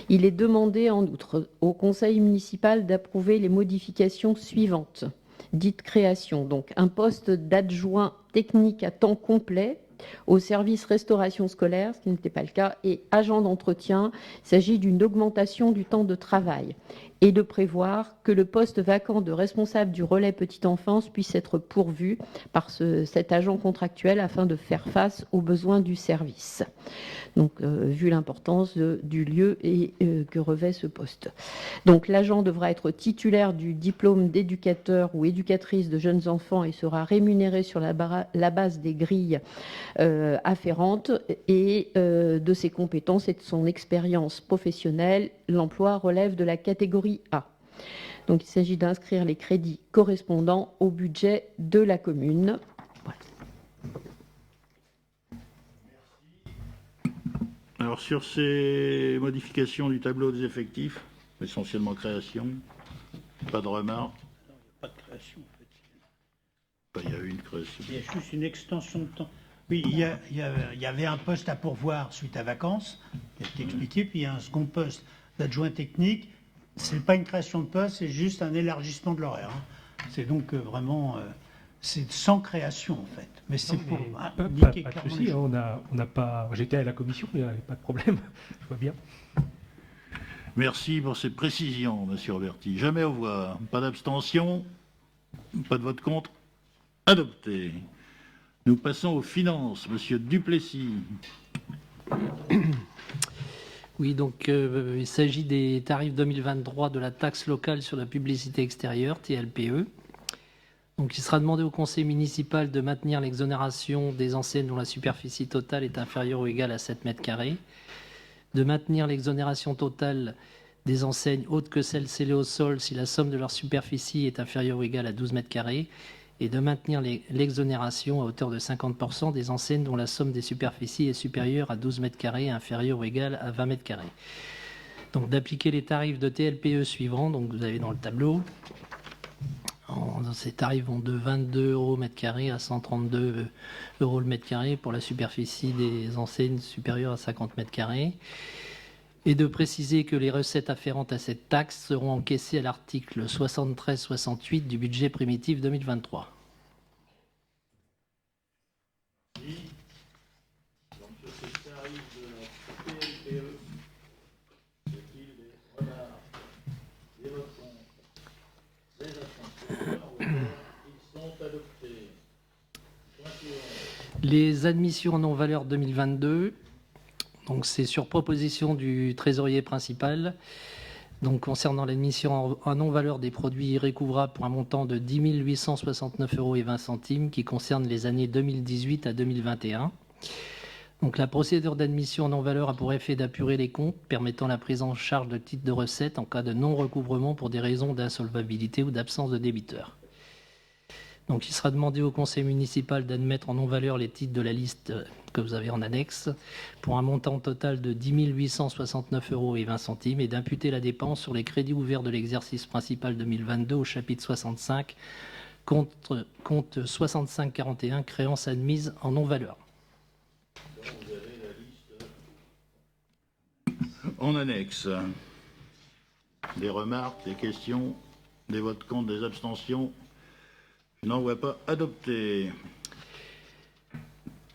Il est demandé en outre au Conseil municipal d'approuver les modifications suivantes. Dite création, donc un poste d'adjoint technique à temps complet au service restauration scolaire, ce qui n'était pas le cas, et agent d'entretien. Il s'agit d'une augmentation du temps de travail et de prévoir que le poste vacant de responsable du relais petite enfance puisse être pourvu par cet agent contractuel afin de faire face aux besoins du service. Donc, vu l'importance du lieu et que revêt ce poste. Donc, l'agent devra être titulaire du diplôme d'éducateur ou éducatrice de jeunes enfants et sera rémunéré sur la base des grilles afférentes et de ses compétences et de son expérience professionnelle. L'emploi relève de la catégorie A. Donc, il s'agit d'inscrire les crédits correspondant au budget de la commune. Voilà. Alors, sur ces modifications du tableau des effectifs, essentiellement création, pas de remarques. Pas de création, en fait. Il y a eu une création. Il y a juste une extension de temps. Oui, il y avait un poste à pourvoir suite à vacances, qui a été expliqué, puis il y a un second poste d'adjoint technique. Ce n'est pas une création de poste, c'est juste un élargissement de l'horaire. Hein. C'est donc vraiment... c'est sans création, en fait. Mais c'est pour indiquer pas de clairement souci, les choses. on n'a pas... J'étais à la commission, il n'y avait pas de problème. Je vois bien. Merci pour ces précisions, monsieur Roberti. Jamais au voix. Pas d'abstention, pas de vote contre. Adopté. Nous passons aux finances. Monsieur Duplessis. Oui, donc il s'agit des tarifs 2023 de la taxe locale sur la publicité extérieure, TLPE. Donc il sera demandé au conseil municipal de maintenir l'exonération des enseignes dont la superficie totale est inférieure ou égale à 7 mètres carrés, de maintenir l'exonération totale des enseignes autres que celles scellées au sol si la somme de leur superficie est inférieure ou égale à 12 mètres carrés, et de maintenir l'exonération à hauteur de 50% des enseignes dont la somme des superficies est supérieure à 12 mètres carrés et inférieure ou égale à 20 mètres carrés. Donc d'appliquer les tarifs de TLPE suivants, donc vous avez dans le tableau. Ces tarifs vont de 22 € mètre carré à 132 € le mètre carré pour la superficie des enseignes supérieures à 50 mètres carrés. Et de préciser que les recettes afférentes à cette taxe seront encaissées à l'article 73-68 du budget primitif 2023. Les admissions en non-valeur 2022, donc c'est sur proposition du trésorier principal. Donc concernant l'admission en non-valeur des produits recouvrables pour un montant de 10 869,20 € qui concerne les années 2018 à 2021. Donc la procédure d'admission en non-valeur a pour effet d'apurer les comptes permettant la prise en charge de titres de recettes en cas de non-recouvrement pour des raisons d'insolvabilité ou d'absence de débiteur. Donc il sera demandé au conseil municipal d'admettre en non-valeur les titres de la liste que vous avez en annexe pour un montant total de 10 869,20 € et d'imputer la dépense sur les crédits ouverts de l'exercice principal 2022 au chapitre 65, compte 6541, créance admise en non-valeur. Vous avez la liste en annexe. Des remarques, des questions, des votes contre, des abstentions. Je n'en vois pas adopté.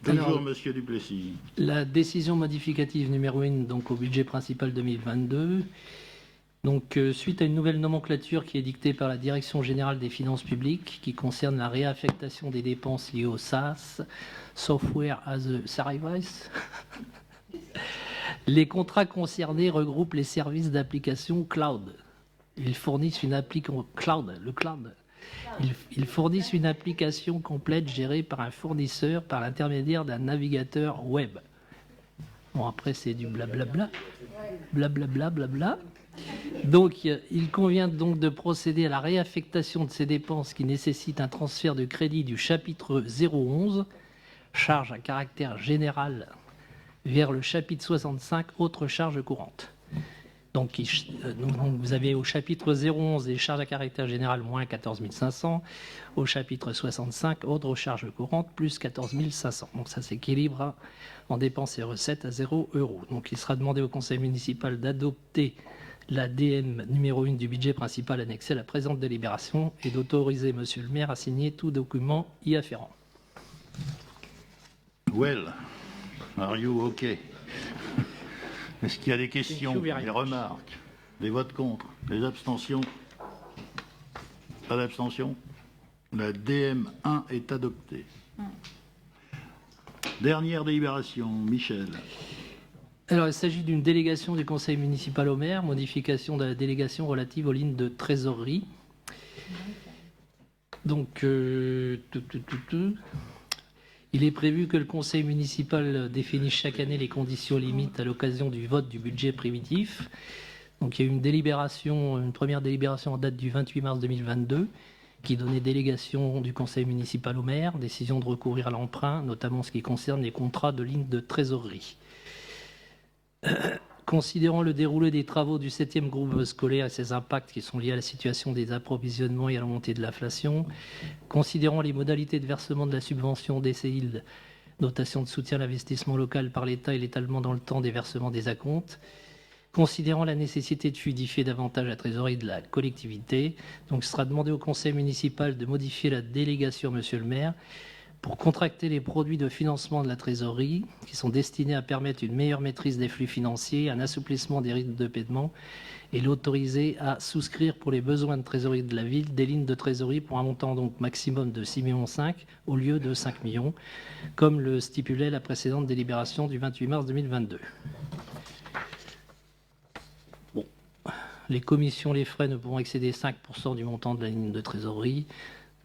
Toujours Alors, monsieur Duplessis. La décision modificative numéro 1 donc au budget principal 2022. Donc, suite à une nouvelle nomenclature qui est dictée par la Direction générale des finances publiques qui concerne la réaffectation des dépenses liées au SaaS, Software as a Service, les contrats concernés regroupent les services d'application cloud Ils fournissent une application cloud, le cloud. Ils fournissent une application complète gérée par un fournisseur par l'intermédiaire d'un navigateur web. Bon, après, c'est du blablabla. Blablabla, blabla. Donc, il convient donc de procéder à la réaffectation de ces dépenses qui nécessitent un transfert de crédit du chapitre 011, charges à caractère général, vers le chapitre 65, autres charges courantes. Donc, vous avez au chapitre 011 des charges à caractère général moins 14 500, au chapitre 65, autres charges courantes, plus 14 500. Donc, ça s'équilibre en dépenses et recettes à 0 €. Donc, il sera demandé au conseil municipal d'adopter la DM numéro 1 du budget principal annexé à la présente délibération et d'autoriser monsieur le maire à signer tout document y afférent. Well, are you okay? Est-ce qu'il y a des questions, des remarques, des votes contre, des abstentions? Pas d'abstention? La DM1 est adoptée. Dernière délibération, Michel. Alors, il s'agit d'une délégation du conseil municipal au maire, modification de la délégation relative aux lignes de trésorerie. Donc, il est prévu que le conseil municipal définisse chaque année les conditions limites à l'occasion du vote du budget primitif. Donc, il y a eu une première délibération en date du 28 mars 2022 qui donnait délégation du conseil municipal au maire, décision de recourir à l'emprunt, notamment en ce qui concerne les contrats de lignes de trésorerie. Considérant le déroulé des travaux du 7e groupe scolaire et ses impacts qui sont liés à la situation des approvisionnements et à la montée de l'inflation, considérant les modalités de versement de la subvention DCIL, dotation de soutien à l'investissement local par l'État et l'étalement dans le temps des versements des acomptes, considérant la nécessité de fluidifier davantage la trésorerie de la collectivité, donc il sera demandé au conseil municipal de modifier la délégation, monsieur le maire, pour contracter les produits de financement de la trésorerie qui sont destinés à permettre une meilleure maîtrise des flux financiers, un assouplissement des rythmes de paiement et l'autoriser à souscrire pour les besoins de trésorerie de la ville des lignes de trésorerie pour un montant donc maximum de 6,5 millions au lieu de 5 millions, comme le stipulait la précédente délibération du 28 mars 2022. Bon. Les commissions, les frais ne pourront excéder 5% du montant de la ligne de trésorerie.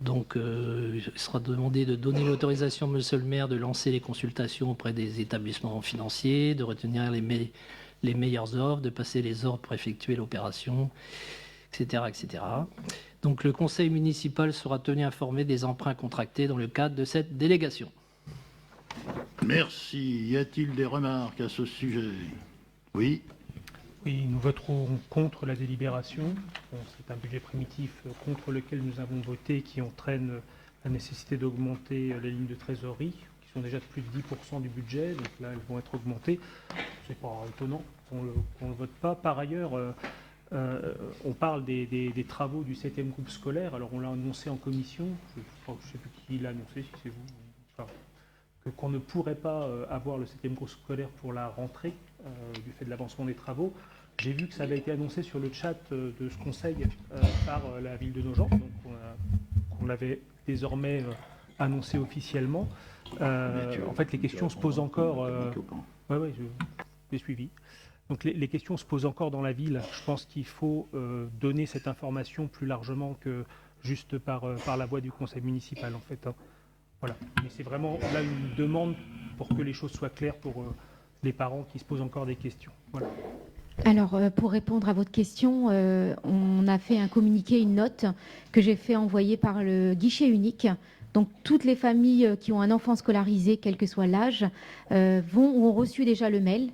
Donc, il sera demandé de donner l'autorisation, monsieur le maire, de lancer les consultations auprès des établissements financiers, de retenir les meilleures offres, de passer les ordres pour effectuer l'opération, etc., etc. Donc, le conseil municipal sera tenu informé des emprunts contractés dans le cadre de cette délégation. Merci. Y a-t-il des remarques à ce sujet? Oui. Oui, nous voterons contre la délibération. Bon, c'est un budget primitif contre lequel nous avons voté qui entraîne la nécessité d'augmenter les lignes de trésorerie, qui sont déjà de plus de 10% du budget, donc là elles vont être augmentées. C'est pas étonnant qu'on ne le vote pas. Par ailleurs, on parle des travaux du 7e groupe scolaire. Alors on l'a annoncé en commission, je ne sais plus qui l'a annoncé, si c'est vous, enfin, qu'on ne pourrait pas avoir le 7e groupe scolaire pour la rentrée du fait de l'avancement des travaux. J'ai vu que ça avait été annoncé sur le chat de ce conseil par la ville de Nogent, donc on l'avait désormais annoncé officiellement. En fait, les questions se posent encore. Oui, j'ai suivi. Donc les questions se posent encore dans la ville. Je pense qu'il faut donner cette information plus largement que juste par la voie du conseil municipal, en fait. Hein. Voilà. Mais c'est vraiment là une demande pour que les choses soient claires pour les parents qui se posent encore des questions. Voilà. Alors, pour répondre à votre question, on a fait un communiqué, une note que j'ai fait envoyer par le guichet unique. Donc, toutes les familles qui ont un enfant scolarisé, quel que soit l'âge, ont reçu déjà le mail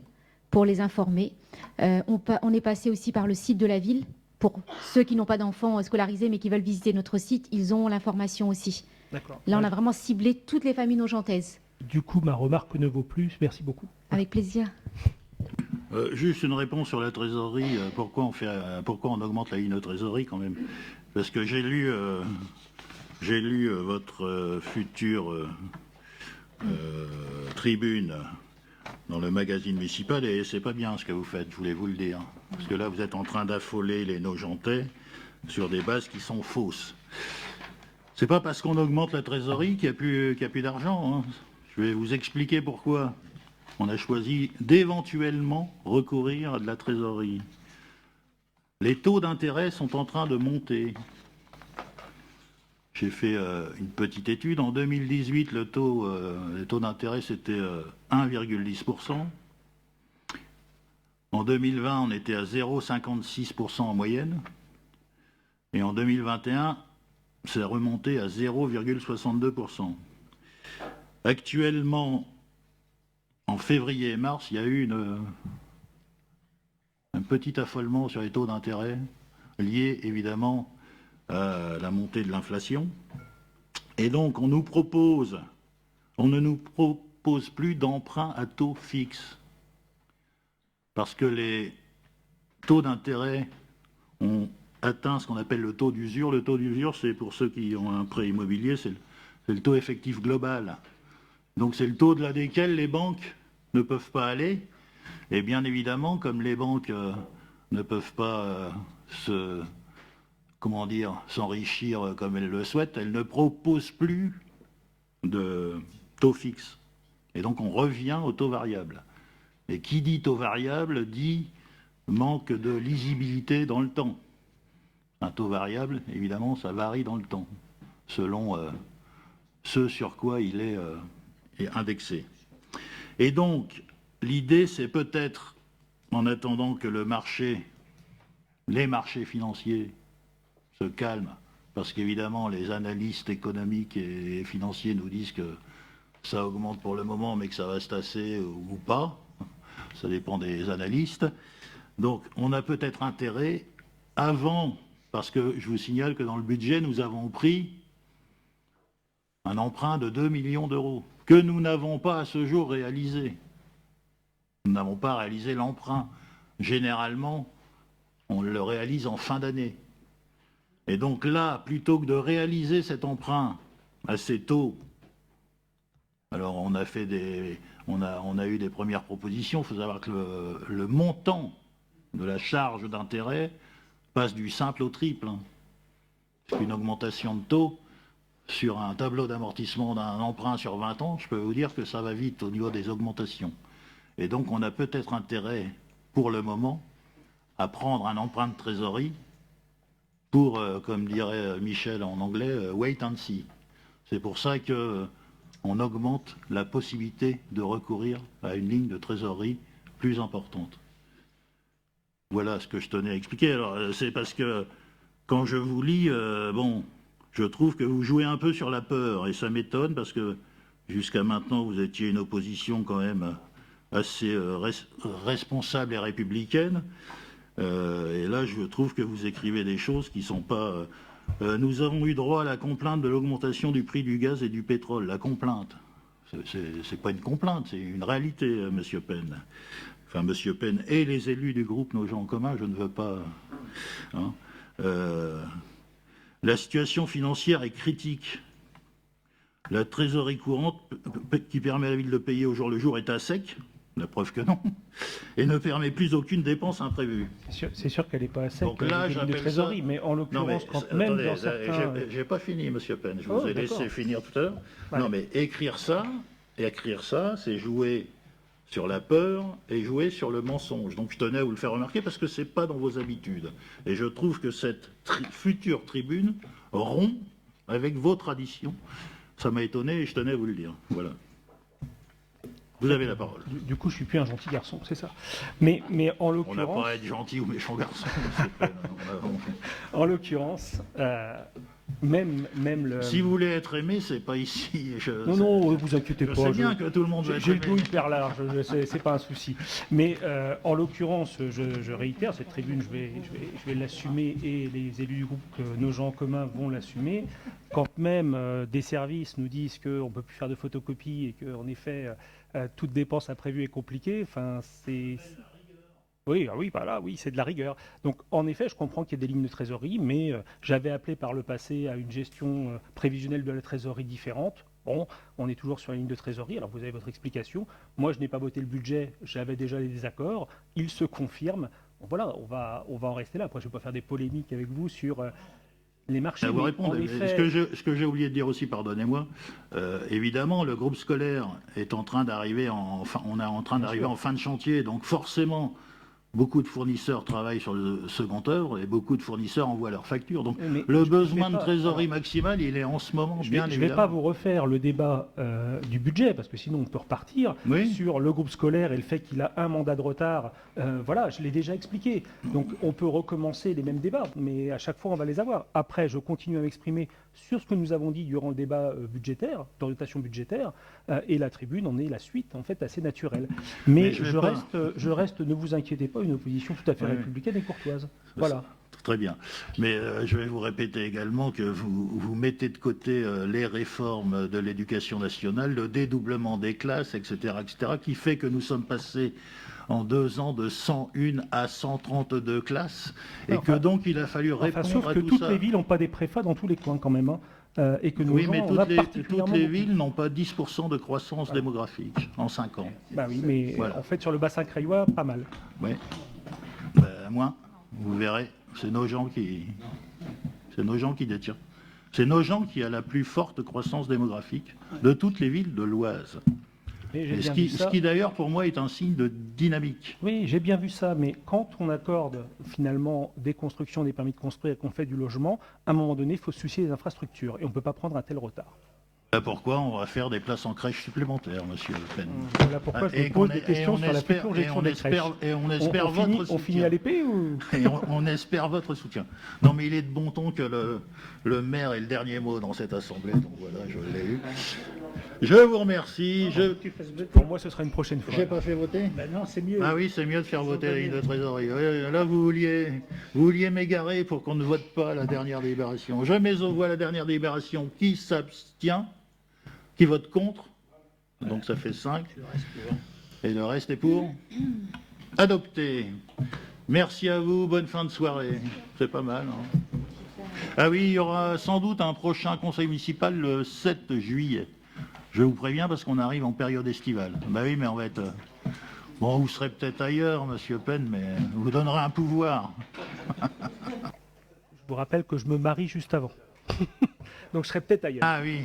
pour les informer. On est passé aussi par le site de la ville. Pour ceux qui n'ont pas d'enfants scolarisés mais qui veulent visiter notre site, ils ont l'information aussi. D'accord. Là, on a vraiment ciblé toutes les familles nogentaises. Du coup, ma remarque ne vaut plus. Merci beaucoup. Avec plaisir. Juste une réponse sur la trésorerie. Pourquoi on augmente la ligne de trésorerie quand même? Parce que j'ai lu votre future tribune dans le magazine municipal et c'est pas bien ce que vous faites, je voulais vous le dire. Parce que là, vous êtes en train d'affoler les Nogentais sur des bases qui sont fausses. C'est pas parce qu'on augmente la trésorerie qu'il n'y a plus d'argent. Hein. Je vais vous expliquer pourquoi. On a choisi d'éventuellement recourir à de la trésorerie. Les taux d'intérêt sont en train de monter. J'ai fait une petite étude. En 2018, les taux d'intérêt, c'était 1,10%. En 2020, on était à 0,56% en moyenne. Et en 2021, c'est remonté à 0,62%. Actuellement, en février et mars, il y a eu un petit affolement sur les taux d'intérêt, lié évidemment à la montée de l'inflation. Et donc, on ne nous propose plus d'emprunt à taux fixe. Parce que les taux d'intérêt ont atteint ce qu'on appelle le taux d'usure. Le taux d'usure, c'est pour ceux qui ont un prêt immobilier, c'est le taux effectif global. Donc c'est le taux de là desquels les banques ne peuvent pas aller. Et bien évidemment, comme les banques ne peuvent pas s'enrichir comme elles le souhaitent, elles ne proposent plus de taux fixe. Et donc on revient au taux variable. Et qui dit taux variable dit manque de lisibilité dans le temps. Un taux variable, évidemment, ça varie dans le temps, selon ce sur quoi il est indexé. Et donc, l'idée, c'est peut-être, en attendant que les marchés financiers se calment, parce qu'évidemment, les analystes économiques et financiers nous disent que ça augmente pour le moment, mais que ça va se tasser ou pas. Ça dépend des analystes. Donc, on a peut-être intérêt, avant, parce que je vous signale que dans le budget, nous avons pris un emprunt de 2 millions d'euros, que nous n'avons pas à ce jour réalisé. Nous n'avons pas réalisé l'emprunt. Généralement, on le réalise en fin d'année. Et donc là, plutôt que de réaliser cet emprunt assez tôt, alors on a eu des premières propositions. Il faut savoir que le montant de la charge d'intérêt passe du simple au triple. C'est une augmentation de taux sur un tableau d'amortissement d'un emprunt sur 20 ans. Je peux vous dire que ça va vite au niveau des augmentations. Et donc on a peut-être intérêt, pour le moment, à prendre un emprunt de trésorerie pour, comme dirait Michel en anglais, wait and see. C'est pour ça que on augmente la possibilité de recourir à une ligne de trésorerie plus importante. Voilà ce que je tenais à expliquer. Alors, c'est parce que quand je vous lis, je trouve que vous jouez un peu sur la peur, et ça m'étonne parce que jusqu'à maintenant, vous étiez une opposition quand même assez responsable et républicaine. Et là, je trouve que vous écrivez des choses qui ne sont pas... nous avons eu droit à la complainte de l'augmentation du prix du gaz et du pétrole. La complainte, c'est pas une complainte, c'est une réalité, Monsieur Penn. Enfin, Monsieur Penn et les élus du groupe Nos gens en commun, je ne veux pas... la situation financière est critique. La trésorerie courante, qui permet à la ville de payer au jour le jour, est à sec. La preuve que non. Et ne permet plus aucune dépense imprévue. C'est sûr qu'elle n'est pas à sec. Donc là, de trésorerie, mais en l'occurrence, quand même dans certains... J'ai pas fini, Monsieur Penn. Je vous ai laissé finir tout à l'heure. Ouais. Non, mais écrire ça, c'est jouer sur la peur et jouer sur le mensonge. Donc je tenais à vous le faire remarquer parce que c'est pas dans vos habitudes. Et je trouve que cette future tribune rompt avec vos traditions. Ça m'a étonné et je tenais à vous le dire. Voilà. Vous avez la parole. Du coup, je suis plus un gentil garçon, c'est ça. Mais en l'occurrence... On n'a pas à être gentil ou méchant garçon. En l'occurrence, même le... Si vous voulez être aimé, c'est pas ici. Non, vous inquiétez pas. Je sais bien que tout le monde va être J'ai aimé. le dos hyper large, c'est pas un souci. Mais en l'occurrence, je réitère, cette tribune, je vais l'assumer et les élus du groupe Nos gens en commun vont l'assumer. Quand même des services nous disent qu'on ne peut plus faire de photocopies et qu'en effet, toute dépense imprévue est compliquée, enfin, c'est... Oui, c'est de la rigueur. Donc, en effet, je comprends qu'il y ait des lignes de trésorerie, mais j'avais appelé par le passé à une gestion prévisionnelle de la trésorerie différente. Bon, on est toujours sur la ligne de trésorerie, alors vous avez votre explication. Moi, je n'ai pas voté le budget, j'avais déjà les désaccords. Il se confirme. Bon, voilà, on va en rester là. Après, je ne vais pas faire des polémiques avec vous sur... les marchés, vous répondre. Ce que j'ai oublié de dire aussi, pardonnez-moi, évidemment, le groupe scolaire est en train d'arriver en fin de chantier, donc forcément, Beaucoup de fournisseurs travaillent sur le second œuvre et beaucoup de fournisseurs envoient leurs factures. Donc Mais le je besoin vais de pas- trésorerie maximale, il est en ce moment, Je bien ne vais évidemment. pas vous refaire le débat du budget, parce que sinon on peut repartir sur le groupe scolaire et le fait qu'il a un mandat de retard. Voilà, je l'ai déjà expliqué. Donc on peut recommencer les mêmes débats, mais à chaque fois on va les avoir. Après, je continue à m'exprimer sur ce que nous avons dit durant le débat budgétaire, d'orientation budgétaire, et la tribune en est la suite, en fait, assez naturelle. Mais je vais pas- je reste, ne vous inquiétez pas, une opposition tout à fait Ouais. républicaine et courtoise. Voilà. Très bien. Mais je vais vous répéter également que vous mettez de côté les réformes de l'éducation nationale, le dédoublement des classes, etc., qui fait que nous sommes passés en 2 ans de 101 à 132 classes, et Enfin, que donc il a fallu répondre sauf à que tout toutes ça. les villes n'ont pas des préfats dans tous les coins quand même, hein, et que nos Oui, gens mais en a toutes particulièrement les beaucoup. villes n'ont pas 10% de croissance démographique en 5 ans. Bah oui, mais Voilà. en fait sur le bassin craillois, pas mal. Oui. Moins, vous verrez, c'est nos gens qui détiennent. C'est nos gens qui a la plus forte croissance démographique de toutes les villes de l'Oise. Et j'ai Et bien vu ça. ce qui d'ailleurs pour moi est un signe de dynamique. Oui, j'ai bien vu ça, mais quand on accorde finalement des constructions, des permis de construire et qu'on fait du logement, à un moment donné, il faut se soucier des infrastructures et on ne peut pas prendre un tel retard. Voilà pourquoi on va faire des places en crèche supplémentaires, monsieur Le Pen. Voilà pourquoi je vous pose des questions sur la future gestion des crèches. Et on espère on votre finit, soutien. on finit à l'épée ou Et on espère votre soutien. Non, mais il est de bon ton que le maire ait le dernier mot dans cette assemblée. Donc voilà, je l'ai eu. Je vous remercie. Pour moi, ce sera une prochaine fois. J'ai pas fait voter. Ben non, c'est mieux. Ah oui, c'est mieux de faire voter la ligne de trésorerie. Ouais, là, vous vouliez m'égarer pour qu'on ne vote pas la dernière délibération. Je mets aux voix la dernière délibération. Qui s'abstient? Qui vote contre? Donc ça fait 5. Et le reste est pour? Adopté. Merci à vous. Bonne fin de soirée. C'est pas mal. Hein. Ah oui, il y aura sans doute un prochain conseil municipal le 7 juillet. Je vous préviens parce qu'on arrive en période estivale. Bah oui, mais on va être... Bon, vous serez peut-être ailleurs, monsieur Pen, mais on vous donnera un pouvoir. Je vous rappelle que je me marie juste avant. Donc je serai peut-être ailleurs. Ah oui.